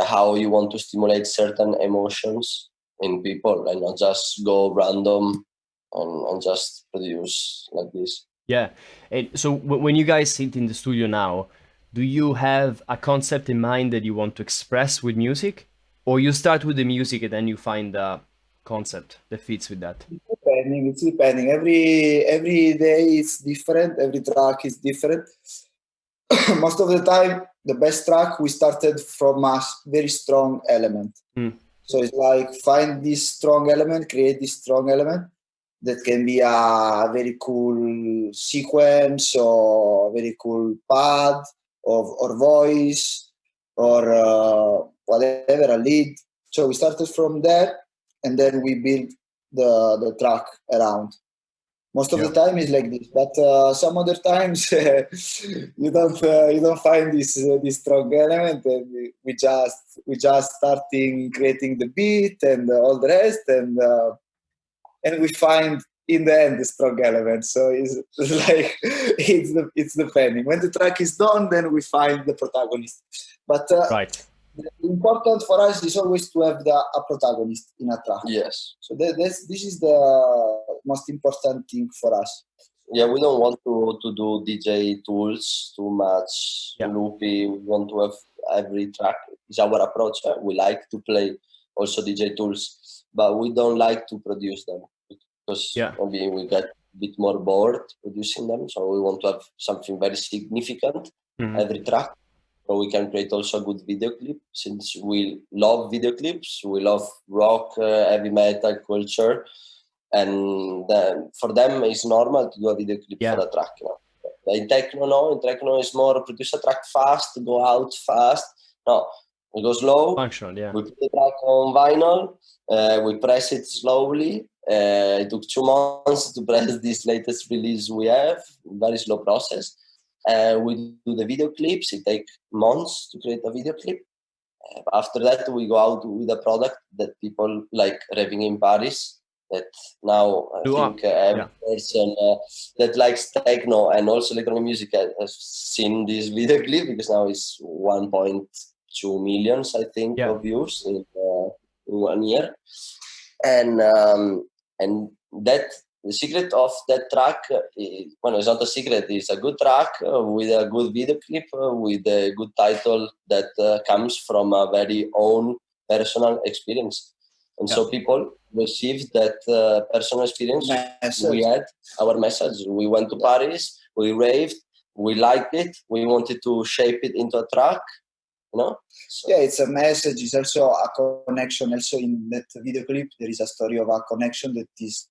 how you want to stimulate certain emotions in people, and not just go random and just produce like this. Yeah. And so when you guys sit in the studio now, do you have a concept in mind that you want to express with music? Or you start with the music and then you find a concept that fits with that? It's depending. Every day is different. Every track is different. Most of the time, the best track we started from a very strong element. So it's like find this strong element, create this strong element that can be a very cool sequence or a very cool pad or voice or whatever, a lead. So we started from there and then we built the track around. Most of the time is like this, but some other times you don't find this strong element, and we just starting creating the beat and all the rest, and we find in the end the strong element. So it's like it's depending. When the track is done, then we find the protagonist. But Right. important for us is always to have a protagonist in a track. Yes. So this is the most important thing for us. Yeah, we don't want to do DJ tools too much, loopy. We want to have every track. Is our approach. We like to play also DJ tools, but we don't like to produce them, because maybe we get a bit more bored producing them. So we want to have something very significant every track. So we can create also a good video clip, since we love video clips. We love rock, heavy metal culture. And for them, it's normal to do a video clip for a track. In techno, no. In techno, it's more produce a track fast, go out fast. No, we go slow. Functional, yeah. We put the track on vinyl. We press it slowly. It took 2 months to press this latest release we have. Very slow process. We do the video clips. It takes months to create a video clip. After that, we go out with a product that people like raving in Paris. That now I think every person that likes techno and also electronic music has seen this video clip, because now it's 1.2 million, I think, of views in 1 year. And that the secret of that track, well, it's not a secret. It's a good track with a good video clip, with a good title that comes from a very own personal experience. And so people received that personal experience. We had our message. We went to Paris, we raved, we liked it, we wanted to shape it into a track. So. Yeah, it's a message. It's also a connection. Also in that video clip, there is a story of a connection that is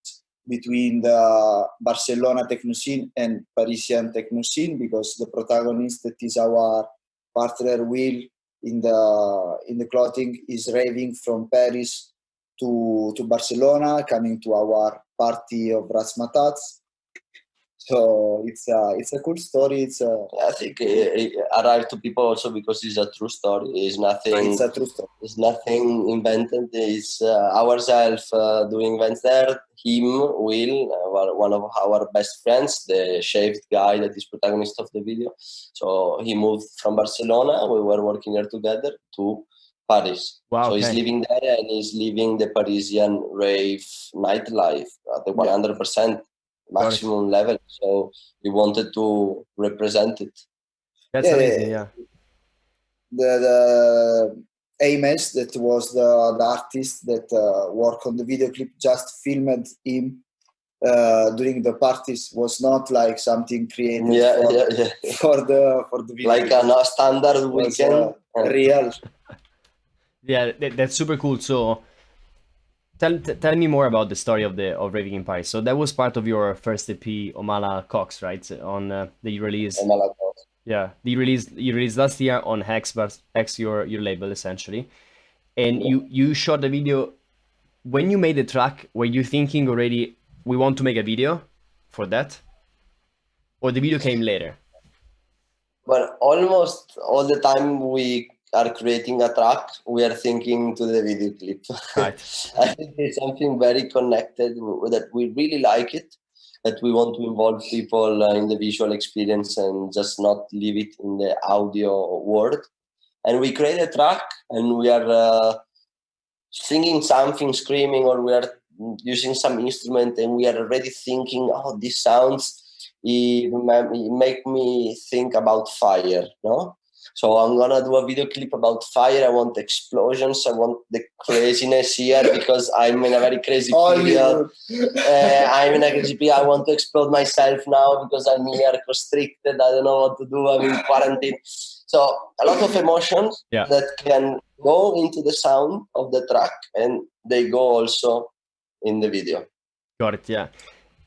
between the Barcelona techno scene and Parisian techno scene, because the protagonist, that is our partner Will in the clothing, is raving from Paris to Barcelona, coming to our party of Razmatazz. So it's a cool story. I think it arrived to people also because it's a true story. It's a true story. It's nothing invented. It's ourselves doing events there. Him, Will, one of our best friends, the shaved guy that is protagonist of the video. So he moved from Barcelona. We were working there together to Paris. Wow, so he's living there, and he's living the Parisian rave nightlife at the 100%. Maximum level, so we wanted to represent it. That's amazing. The Ames, that was the artist that worked on the video clip, just filmed him during the parties. Was not like something created for the video, like a standard weekend. Real. Yeah, that's super cool. So tell me more about the story of Raving in Paris. So that was part of your first EP, Omala Cox, right? On the release. Omala Cox. Yeah, you released last year on HEX, your label essentially, and you shot the video. When you made the track, were you thinking already we want to make a video, for that? Or the video came later? But almost all the time we are creating a track, we are thinking to the video clip. Right. I think it's something very connected that we really like it, that we want to involve people in the visual experience and just not leave it in the audio world. And we create a track and we are singing something, screaming, or we are using some instrument and we are already thinking, oh, this sounds, it make me think about fire, no? So I'm gonna do a video clip about fire. I want explosions. I want the craziness here because I'm in a very crazy period. I'm in a crazy period. I want to explode myself now because I'm here constricted. I don't know what to do. I'm in quarantine. So a lot of emotions that can go into the sound of the track, and they go also in the video. Got it. Yeah,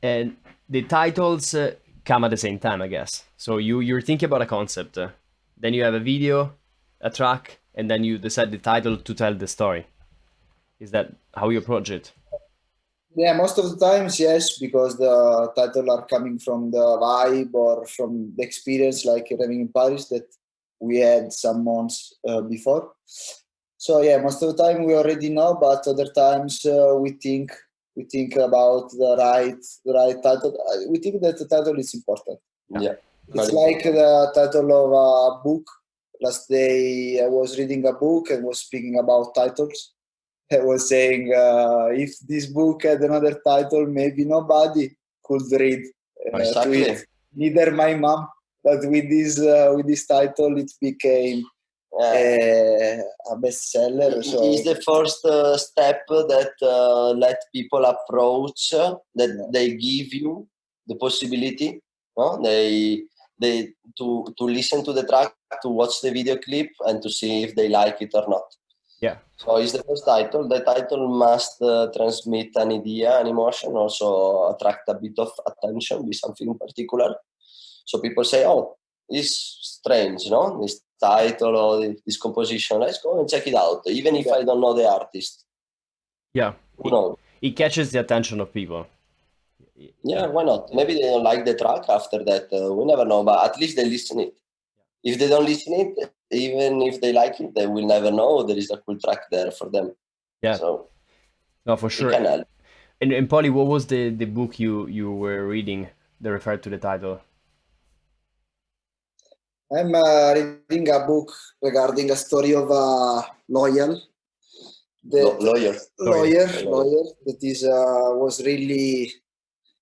and the titles come at the same time, I guess. So you're thinking about a concept, then you have a video, a track, and then you decide the title to tell the story. Is that how you approach it? Yeah, most of the times, yes, because the title are coming from the vibe or from the experience, like living in Paris that we had some months before. So yeah, most of the time we already know, but other times we think about the right title. We think that the title is important. Yeah, it's like the title of a book. Last day I was reading a book and was speaking about titles. I was saying if this book had another title, maybe nobody could read exactly. to it. Neither my mom. But with this title, it became a bestseller. So it's the first step that let people approach. That they give you the possibility. No? They to listen to the track, to watch the video clip, and to see if they like it or not. Yeah. So it's the first title. The title must transmit an idea, an emotion, also attract a bit of attention with something in particular. So people say, oh, it's strange, no? This title or this composition. Let's go and check it out, even if I don't know the artist. Yeah. Who knows? It catches the attention of people. Yeah, why not? Maybe they don't like the track after that. We never know, but at least they listen it. If they don't listen it, even if they like it, they will never know there is a cool track there for them. Yeah. So, no, for sure. And Poli, what was the book you were reading that referred to the title? I'm reading a book regarding a story of a lawyer. Lawyer That is was really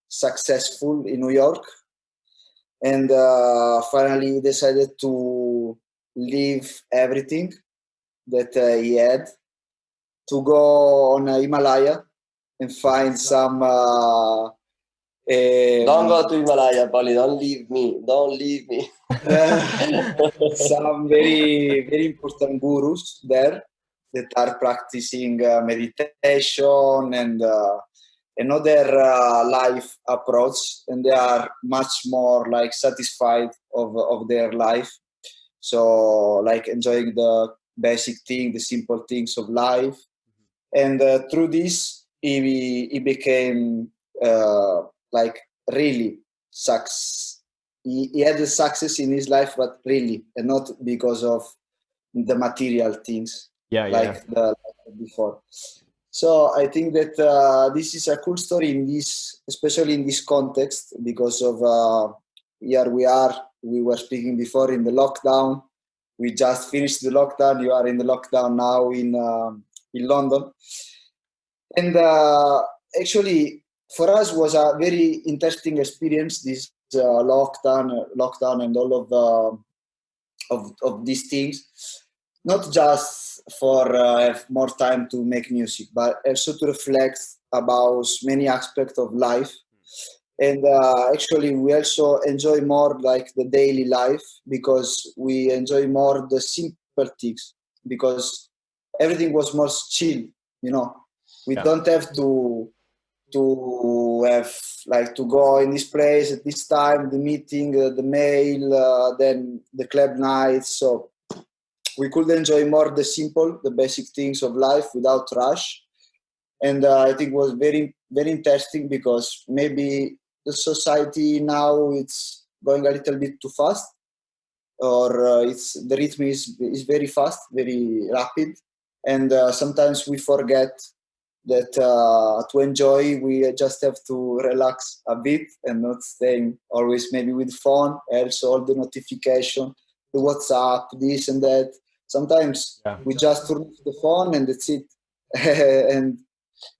successful in New York, and finally decided to leave everything that he had to go on Himalaya and find some. Don't go to Himalaya, Poli. Don't leave me. Don't leave me. Some very, very important gurus there that are practicing meditation and another life approach, and they are much more like satisfied of their life. So like enjoying the basic thing, the simple things of life, and through this he became like really success. He had a success in his life, but really, and not because of the material things like before. So I think that this is a cool story in this, especially in this context, because of here we were speaking before in the lockdown. We just finished the lockdown. You are in the lockdown now in London, and actually for us was a very interesting experience. This lockdown, and all of these things, not just for have more time to make music, but also to reflect about many aspects of life. And actually, we also enjoy more like the daily life, because we enjoy more the simple things, because everything was more chill. We don't have to have like to go in this place at this time, the meeting, the mail, then the club nights. So we could enjoy more the simple, the basic things of life without rush. And I think it was very, very interesting, because maybe the society now it's going a little bit too fast, or the rhythm is very fast, very rapid, and sometimes we forget that to enjoy we just have to relax a bit and not staying always maybe with phone, else all the notification, the WhatsApp, this and that. Sometimes we just turn off the phone and that's it. And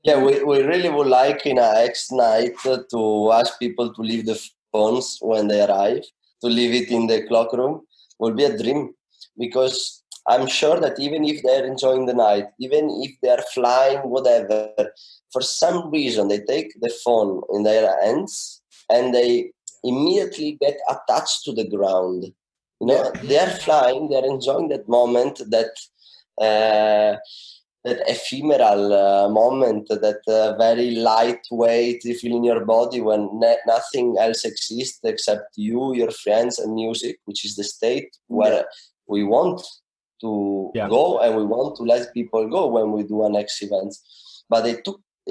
we really would like in a HEX night to ask people to leave the phones when they arrive, to leave it in the clock room. Will be a dream, because I'm sure that even if they're enjoying the night, even if they're flying, whatever, for some reason they take the phone in their hands and they immediately get attached to the ground. You know, they are flying, they're enjoying that moment, that ephemeral moment, that very lightweight you feel in your body when nothing else exists except you, your friends, and music, which is the state where we want to go, and we want to let people go when we do an HEX event. But they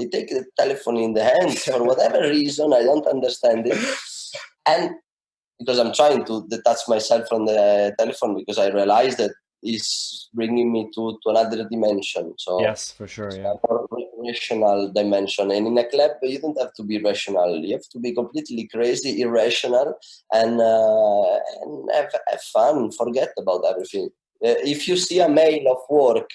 take the telephone in the hands for whatever reason. I don't understand it. And because I'm trying to detach myself from the telephone, because I realize that it's bringing me to another dimension. So yes, for sure, yeah. Rational dimension. And in a club, you don't have to be rational. You have to be completely crazy, irrational, and have fun. Forget about everything. If you see a mail of work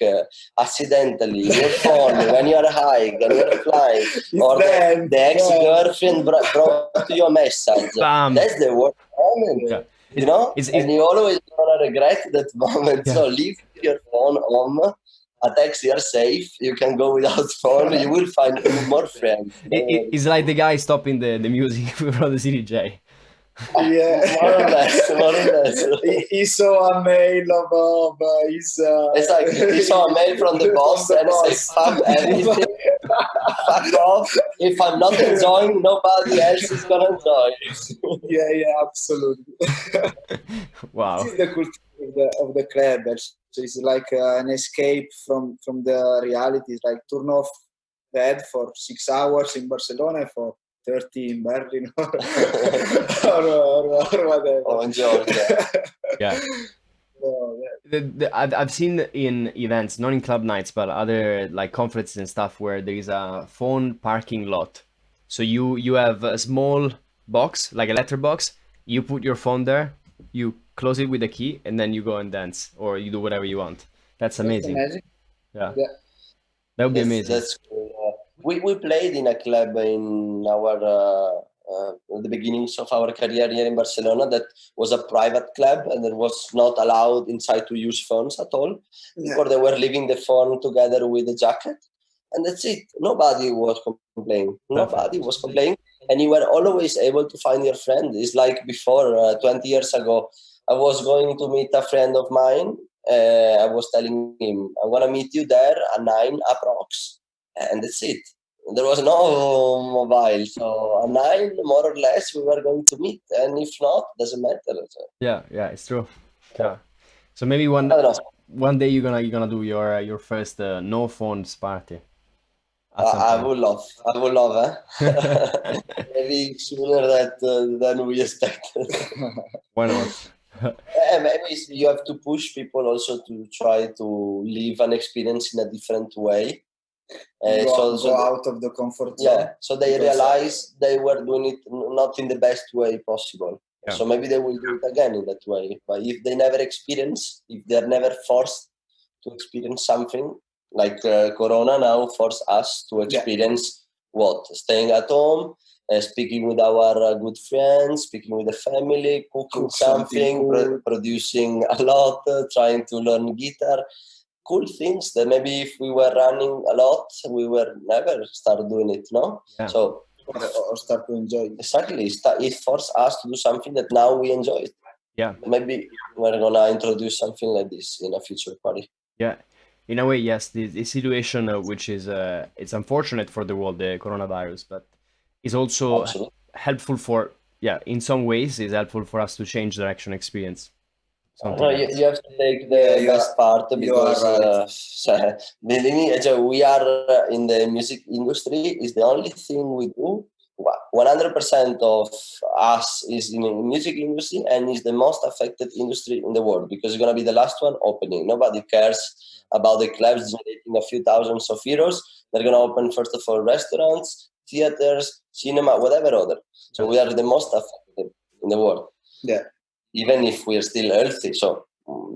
accidentally in your phone when you're high and you're flying, or the ex-girlfriend brought you a message, that's the worst moment. Yeah. You know, and you always gonna regret that moment. So leave your phone home. At HEX, you're safe. You can go without phone. You will find more friends. It's like the guy stopping the music from the CDJ. Yeah, more or less. He saw a mail of his. Exactly. He saw a mail from the boss and said, "Fuck everything. Fuck off. If I'm not enjoying, nobody else is gonna enjoy." Yeah, absolutely. Wow. This is the culture of the club. So it's like an escape from the reality. It's like turn off the head for 6 hours in Barcelona, for 30 in Berlin, or whatever. Or in Georgia. Yeah. I've seen in events, not in club nights, but other like conferences and stuff, where there is a phone parking lot. So you have a small box, like a letterbox. You put your phone there, you close it with a key, and then you go and dance, or you do whatever you want. That's amazing. Yeah. That would be amazing. That's cool. We played in a club in our the beginnings of our career here in Barcelona. That was a private club, and it was not allowed inside to use phones at all. Or they were leaving the phone together with the jacket, and that's it. Nobody was complaining. Nobody was complaining, and you were always able to find your friend. It's like before, 20 years ago, I was going to meet a friend of mine. I was telling him, I'm going to meet you there at 9 approx. And that's it. There was no mobile. So at 9, more or less, we were going to meet. And if not, doesn't matter. Yeah, it's true. Yeah. So maybe one day you're gonna do your first no phones party. I would love, maybe sooner than we expected. Why not? Maybe you have to push people also to try to live an experience in a different way. Go out of the comfort zone. Yeah, so they realized they were doing it not in the best way possible. Yeah. So maybe they will do it again in that way. But if they never experience, if they're never forced to experience something, like Corona now forced us to experience what? Staying at home, speaking with our good friends, speaking with the family, cooking something, producing a lot, trying to learn guitar. Cool things that maybe if we were running a lot, we were never start doing it, no? Yeah. So or start to enjoy it. Exactly. It forced us to do something that now we enjoy it. Yeah. Maybe we're gonna introduce something like this in a future party. Yeah. In a way, yes, the situation which is it's unfortunate for the world, the coronavirus, but is also helpful for, in some ways is helpful for us to change direction, experience. No, you have to take the best part, because believe me, we are in the music industry. Is the only thing we do 100% of us is in the music industry and is the most affected industry in the world because it's going to be the last one opening. Nobody cares about the clubs generating a few thousands of euros. They're going to open, first of all, restaurants, theaters, cinema, whatever other. So we are the most affected in the world. Yeah. Even if we are still healthy. So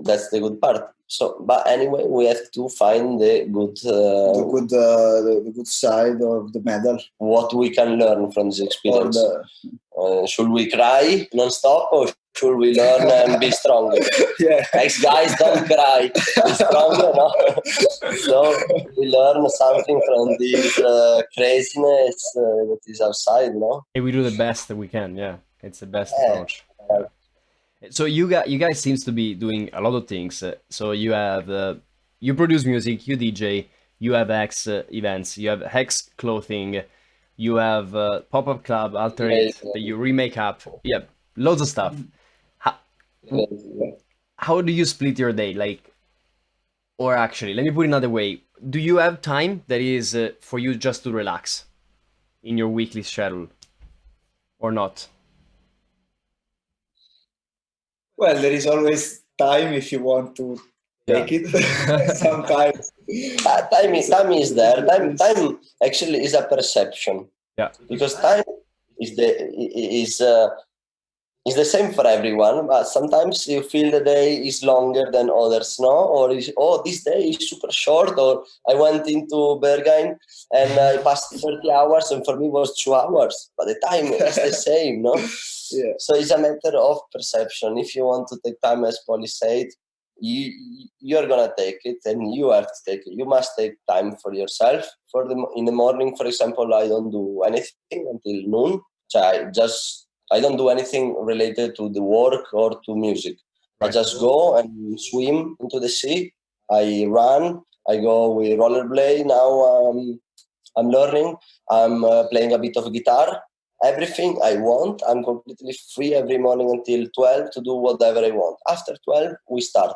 that's the good part. So, but anyway, we have to find the good side of the medal. What we can learn from this experience. Should we cry non-stop or should we learn and be stronger? Yeah. Guys, don't cry. Be stronger, no? So we learn something from this craziness that is outside, no? And we do the best that we can. Yeah, it's the best approach. Yeah. So you guys seems to be doing a lot of things. So you have you produce music, you DJ, you have HEX events, you have HEX clothing, you have pop-up club, Alterate, that you remake up. Yeah, loads of stuff. How do you split your day? Like, or actually, let me put it another way. Do you have time that is for you just to relax in your weekly schedule, or not? Well, there is always time if you want to take it. Sometimes time is there. Time actually is a perception. Yeah. Because time is the same for everyone, but sometimes you feel the day is longer than others, no? Or this day is super short, or I went into Berghain and I passed 30 hours and for me it was 2 hours, but the time is the same, no? Yeah. So it's a matter of perception. If you want to take time, as Poli said, you're gonna take it and you have to take it. You must take time for yourself. In the morning, for example, I don't do anything until noon. I don't do anything related to the work or to music. Right. I just go and swim into the sea. I run. I go with rollerblade. Now I'm learning. I'm playing a bit of guitar. Everything I want. I'm completely free every morning until 12 to do whatever I want. After 12, we start.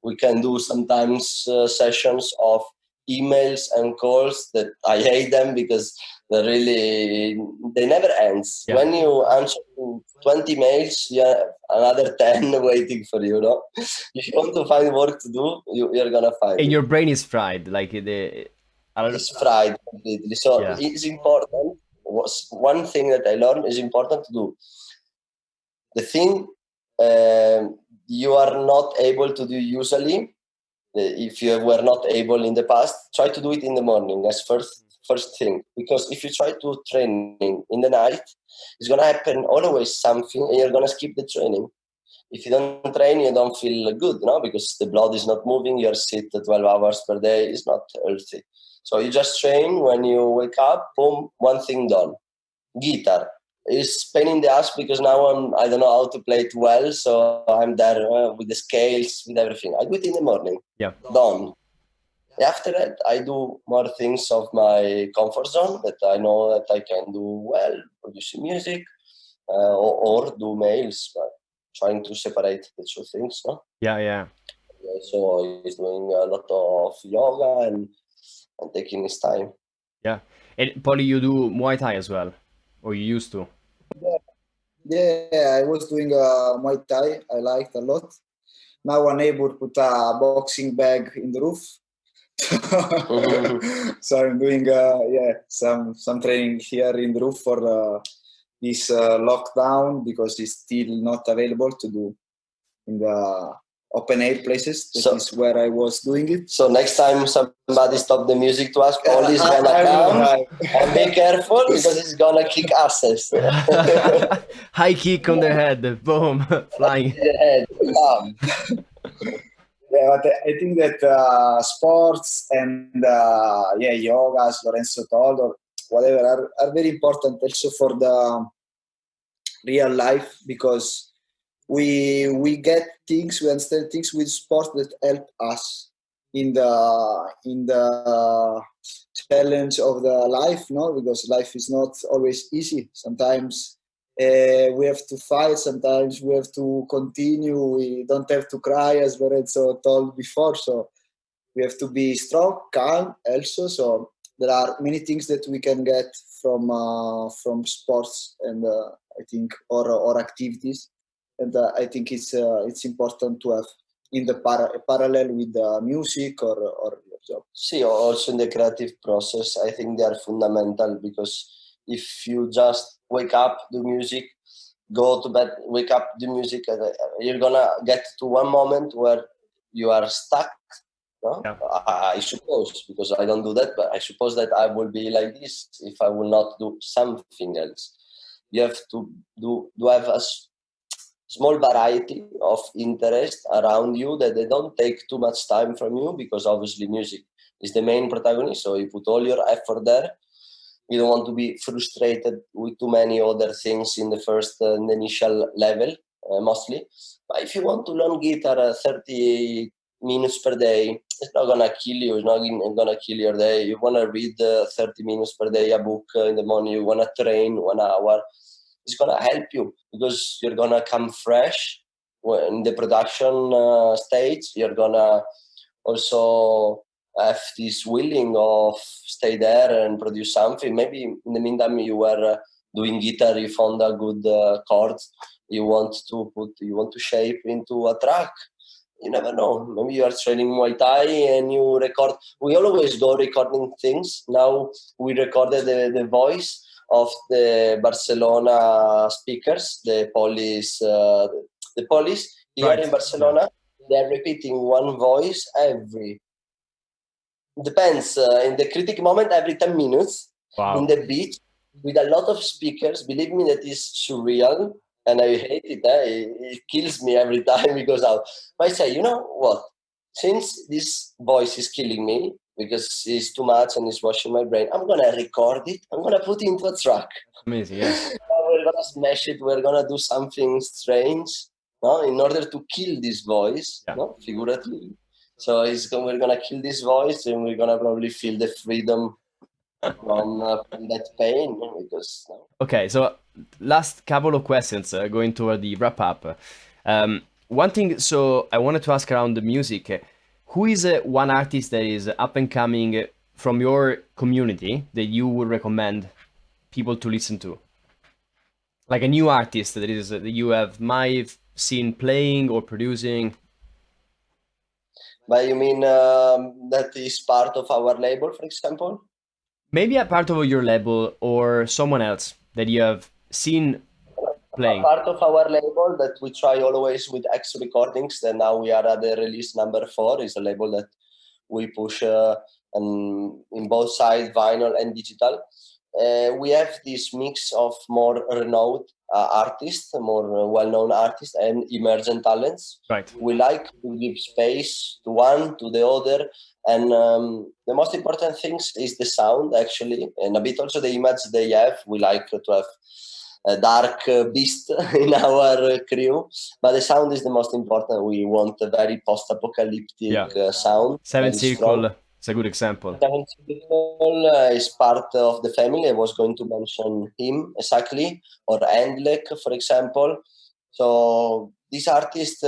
We can do sometimes sessions of emails and calls that I hate them because they never ends. Yeah. When you answer 20 mails, you have another 10 waiting for you, no? If you want to find work to do, you're gonna find and it. Your brain is fried, like it's fried completely. So yeah. It's important. One thing that I learned is important to do. The thing you are not able to do usually, if you were not able in the past, try to do it in the morning as first thing. Because if you try to training in the night, it's going to happen always something and you're going to skip the training. If you don't train, you don't feel good, no? Because the blood is not moving, you're sit 12 hours per day, it's not healthy. So you just train, when you wake up, boom, one thing done. Guitar. It's pain in the ass because now I don't know how to play it well, so I'm there with the scales, with everything. I do it in the morning. Yeah. Done. After that, I do more things of my comfort zone that I know that I can do well, producing music or do mails, but trying to separate the two things. No? Yeah. So he's doing a lot of yoga and taking his time. Yeah. And Poli, you do Muay Thai as well? Or you used to? Yeah, I was doing Muay Thai. I liked a lot. Now our neighbor put a boxing bag in the roof. So I'm doing some training here in the roof for this lockdown because it's still not available to do in the open air places. That is where I was doing it. So next time somebody stop the music to ask, Poli is gonna come and be careful because he's gonna kick asses. High kick on the head, boom, flying. Yeah, but I think that sports and yoga, as Lorenzo told, or whatever, are very important also for the real life because we get things, we understand things with sport that help us in the challenge of the life, no? Because life is not always easy. Sometimes we have to fight. Sometimes we have to continue. We don't have to cry, as Lorenzo told before. So we have to be strong, calm also. So there are many things that we can get from sports and I think or activities, and I think it's important to have in the parallel with music or your job. See, also in the creative process, I think they are fundamental, because if you just wake up, do music, go to bed, wake up, do music, you're gonna get to one moment where you are stuck. No? Yeah. I suppose, because I don't do that, but I suppose that I will be like this if I will not do something else. You have to have a small variety of interest around you that they don't take too much time from you, because obviously music is the main protagonist. So you put all your effort there. You don't want to be frustrated with too many other things in the first initial level, mostly. But if you want to learn guitar 30 minutes per day, it's not gonna kill you. It's not gonna kill your day. You wanna read 30 minutes per day a book in the morning. You wanna train 1 hour. It's gonna help you, because you're gonna come fresh in the production stage. You're gonna also have this willing of stay there and produce something. Maybe in the meantime you were doing guitar, you found a good chord you want to shape into a track. You never know. Maybe you are training Muay Thai and you record. We always go recording things. Now we recorded the voice of the Barcelona speakers, the police here in Barcelona. Yeah. They're repeating one voice depends in the critic moment every 10 minutes. Wow. In the beach with a lot of speakers. Believe me, that is surreal. And I hate it. It kills me every time it goes out. But I say, you know what? Since this voice is killing me because it's too much and it's washing my brain, I'm going to record it. I'm going to put it into a track. Amazing, yes. We're going to smash it. We're going to do something strange, no? In order to kill this voice, no? Figuratively. So we're going to kill this voice, and we're going to probably feel the freedom from that pain. Because, no? Okay, so last couple of questions going toward the wrap up. One thing, so I wanted to ask around the music. Who is one artist that is up and coming from your community that you would recommend people to listen to? Like a new artist that you might have seen playing or producing. But you mean that is part of our label, for example? Maybe a part of your label or someone else that you have seen playing. Part of our label that we try always with HEX Recordings, and now we are at the release number 4, is a label that we push in both sides, vinyl and digital. We have this mix of more renowned artists, more well-known artists, and emergent talents. Right. We like to give space to one, to the other, and the most important thing is the sound, actually, and a bit also the image they have. We like to have a dark beast in our crew, but the sound is the most important. We want a very post-apocalyptic sound. Seven Circle is a good example. Seven Circle is part of the family. I was going to mention him exactly, or Endlek, for example. So these artists,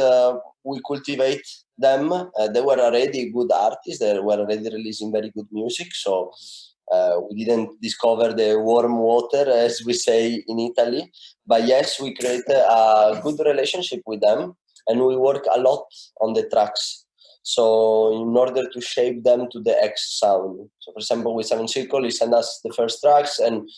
we cultivate them. They were already good artists. They were already releasing very good music. So we didn't discover the warm water, as we say in Italy. But yes, we created a good relationship with them, and we work a lot on the tracks. So in order to shape them to the HEX sound. So for example, with Seven Circle, he sent us the first tracks, and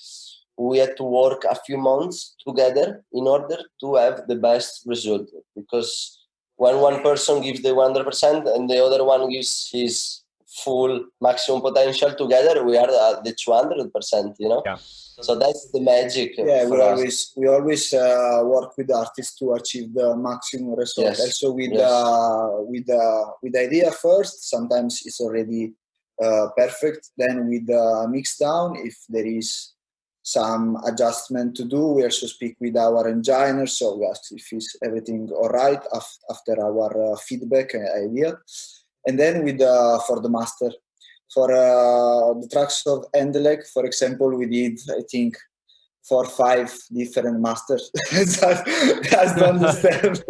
we had to work a few months together in order to have the best result. Because when one person gives the 100% and the other one gives his full maximum potential, together we are at the 200%, you know? Yeah. So that's the magic. Yeah, we always work with artists to achieve the maximum result. Yes. Also with the idea first, sometimes it's already perfect. Then with the mix down, if there is some adjustment to do, we also speak with our engineer, so we ask if is everything all right after our feedback and idea. And then for the master, for the tracks of Endelek, for example, we did, I think, 4 or 5 different masters. Just to understand.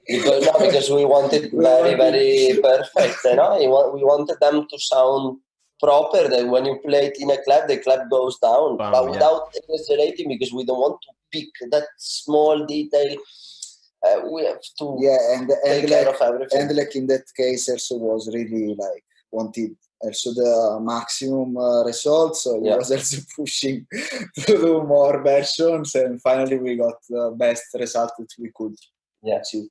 because we wanted very, very perfect. You know? We wanted them to sound proper that when you play it in a club, the club goes down, Wow, but yeah. without exaggerating, because we don't want to pick that small detail. We have to take care of everything. And like in that case, also was really like wanted also the maximum results. So he was also pushing to do more versions, and finally we got the best result that we could achieve.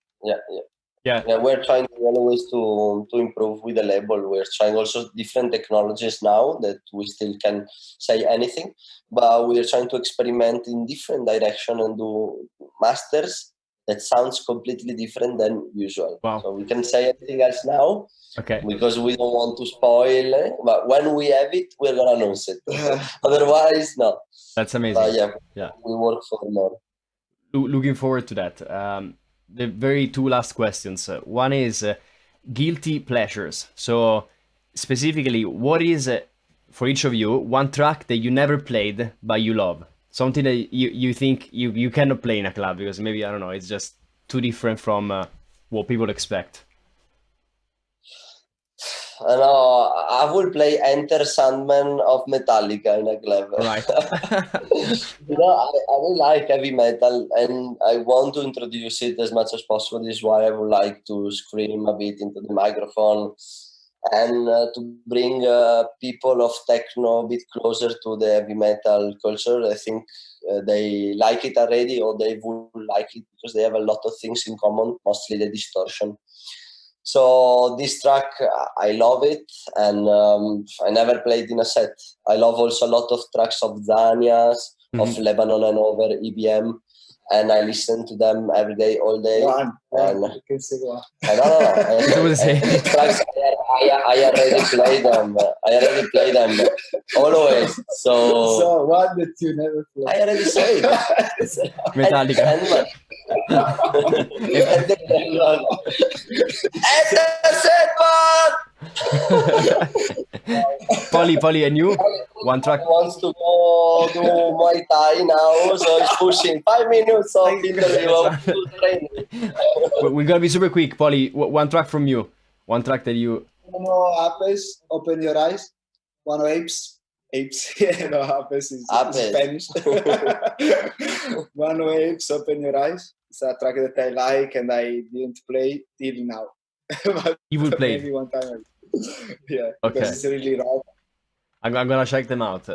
Yeah, we're trying always to improve with the label. We're trying also different technologies now that we still can say anything, but we're trying to experiment in different direction and do masters that sounds completely different than usual. Wow. So we can say anything else now, okay, because we don't want to spoil. But when we have it, we're gonna announce it. Otherwise, no. That's amazing. But yeah, we work for more. Looking forward to that. The very two last questions. One is guilty pleasures. So specifically, what is for each of you one track that you never played but you love? Something that you think you cannot play in a club because maybe, I don't know, it's just too different from what people expect. I will play Enter Sandman of Metallica in a club. Right. I really like heavy metal and I want to introduce it as much as possible. This is why I would like to scream a bit into the microphone and to bring people of techno a bit closer to the heavy metal culture. I think they like it already, or they would like it because they have a lot of things in common, mostly the distortion. So this track, I love it, and I never played in a set. I love also a lot of tracks of Zanias, of Lebanon and Over, EBM, and I listen to them every day, all day. You can say one. These tracks, I already play them. Always. So one that you never played. I already said Metallica. Poli, and you? One track? He wants to go do Muay Thai now, so he's pushing 5 minutes of interview. We're gonna be super quick, Poli. One track from you. One track that you... Apes, Open Your Eyes. One Apes. Apes. Apes is Spanish. One Apes, Open Your Eyes. It's a track that I like and I didn't play till now. But you will play maybe one time. Yeah, okay. Because it's really raw. I'm gonna check them out.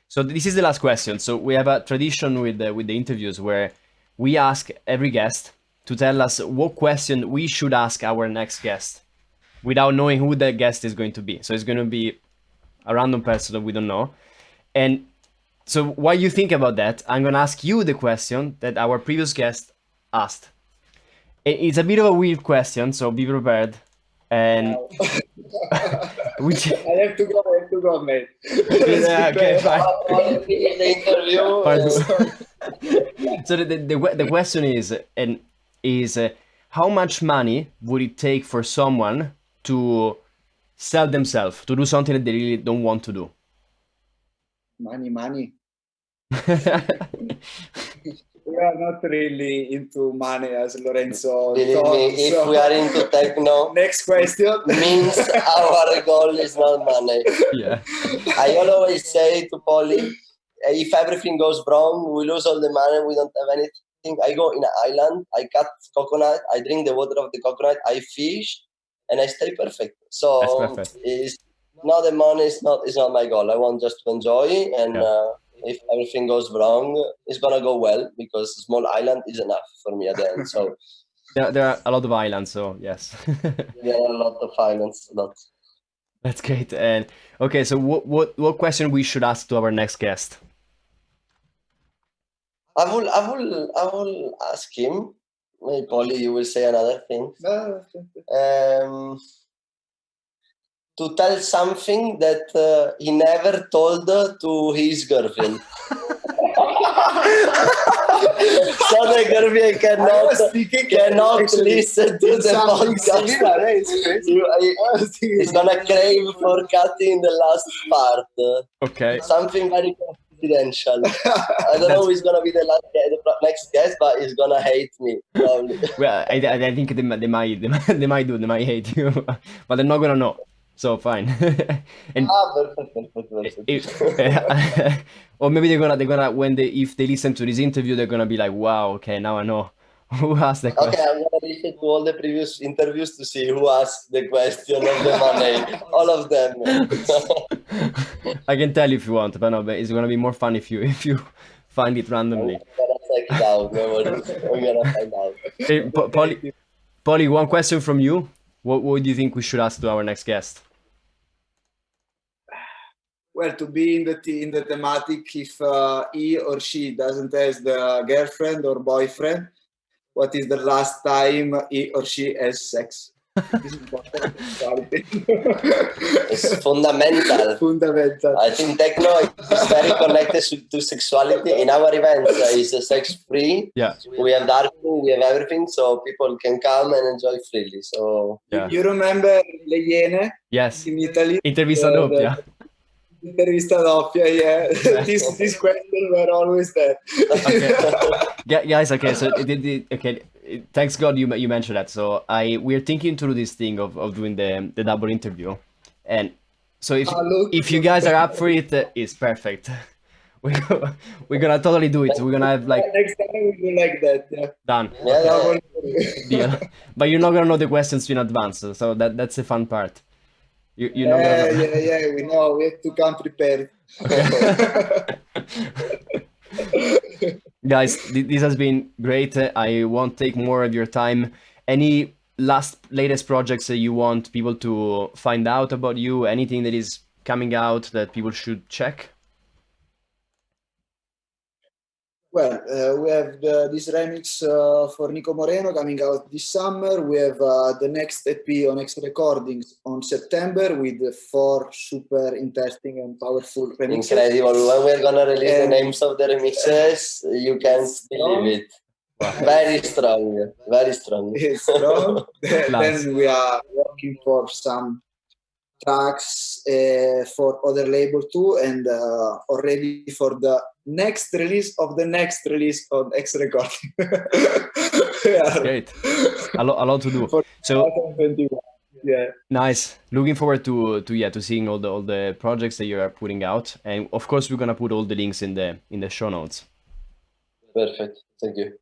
So this is the last question. So we have a tradition with the interviews where we ask every guest to tell us what question we should ask our next guest without knowing who the guest is going to be. So it's going to be a random person that we don't know. And so while you think about that, I'm going to ask you the question that our previous guest asked. It's a bit of a weird question, so be prepared. And which... I have to go, mate. Yeah, okay, fine. The interview. So the question is how much money would it take for someone to sell themselves, to do something that they really don't want to do? Money. We are not really into money, as Lorenzo Believe thought, me, if we are into techno, next question means our goal is not money. Yeah. I always say to Poli, if everything goes wrong, we lose all the money, we don't have anything. I go in an island, I cut coconut, I drink the water of the coconut, I fish, and I stay perfect. So that's perfect. it's not the money, it's not my goal. I want just to enjoy, and if everything goes wrong, it's gonna go well because a small island is enough for me at the end. So there are a lot of islands, so yes. There are a lot of islands, a lot. That's great. And okay, so what question we should ask to our next guest? I will ask him. Maybe Poli, you will say another thing. To tell something that he never told to his girlfriend. So the girlfriend cannot listen to the podcast. He's gonna crave for cutting the last part. Okay. Something very confidential. I don't know who's gonna be the next guest, but he's gonna hate me. Probably. Well, I think they might hate you, but they're not gonna know. So fine. And Perfect. or maybe they're gonna when if they listen to this interview, they're gonna be like, wow, okay, now I know who asked the Okay, question. I'm gonna listen to all the previous interviews to see who asked the question of the money. All of them. I can tell you if you want, but no, but it's gonna be more fun if you find it randomly. I'm gonna check it out. No worries. I'm gonna find out. Hey, Polly, one question from you. What do you think we should ask to our next guest? Well, to be in the thematic, if he or she doesn't have the girlfriend or boyfriend, what is the last time he or she has sex? This is important. It's fundamental. Fundamental. I think techno is very connected to sexuality. In our event, it's sex free. Yeah, We have dark room, we have everything, so people can come and enjoy freely. So yeah. You remember Le Iene Yes. in Italy? Intervista doppia. Intervista doppia, yeah. These questions were always there. Okay. Guys, okay, so okay, thanks God you mentioned that. So we're thinking through this thing of doing the double interview, and so if you guys are up for it, it's perfect. We're gonna totally do it. We're gonna have like Next time we do like that. Yeah. done. yeah, Deal. But you're not gonna know the questions in advance, so that's the fun part. You're not gonna know. Yeah. We know. We have to come prepared. Guys, this has been great. I won't take more of your time. Any latest projects that you want people to find out about you? Anything that is coming out that people should check? Well, we have this remix for Nico Moreno coming out this summer. We have the next EP on X Recordings on September with 4 super interesting and powerful remixes. incredible. When we're gonna release the names of the remixes, you can't believe it. Very strong, very strong. It's strong. Nice. Then we are working for some tracks for other label too, and already for the next release of the next release of X Recording. That's great. A lot to do. For So 2021. Yeah. nice. Looking forward to seeing all the projects that you are putting out, and of course we're gonna put all the links in the show notes. Perfect. Thank you.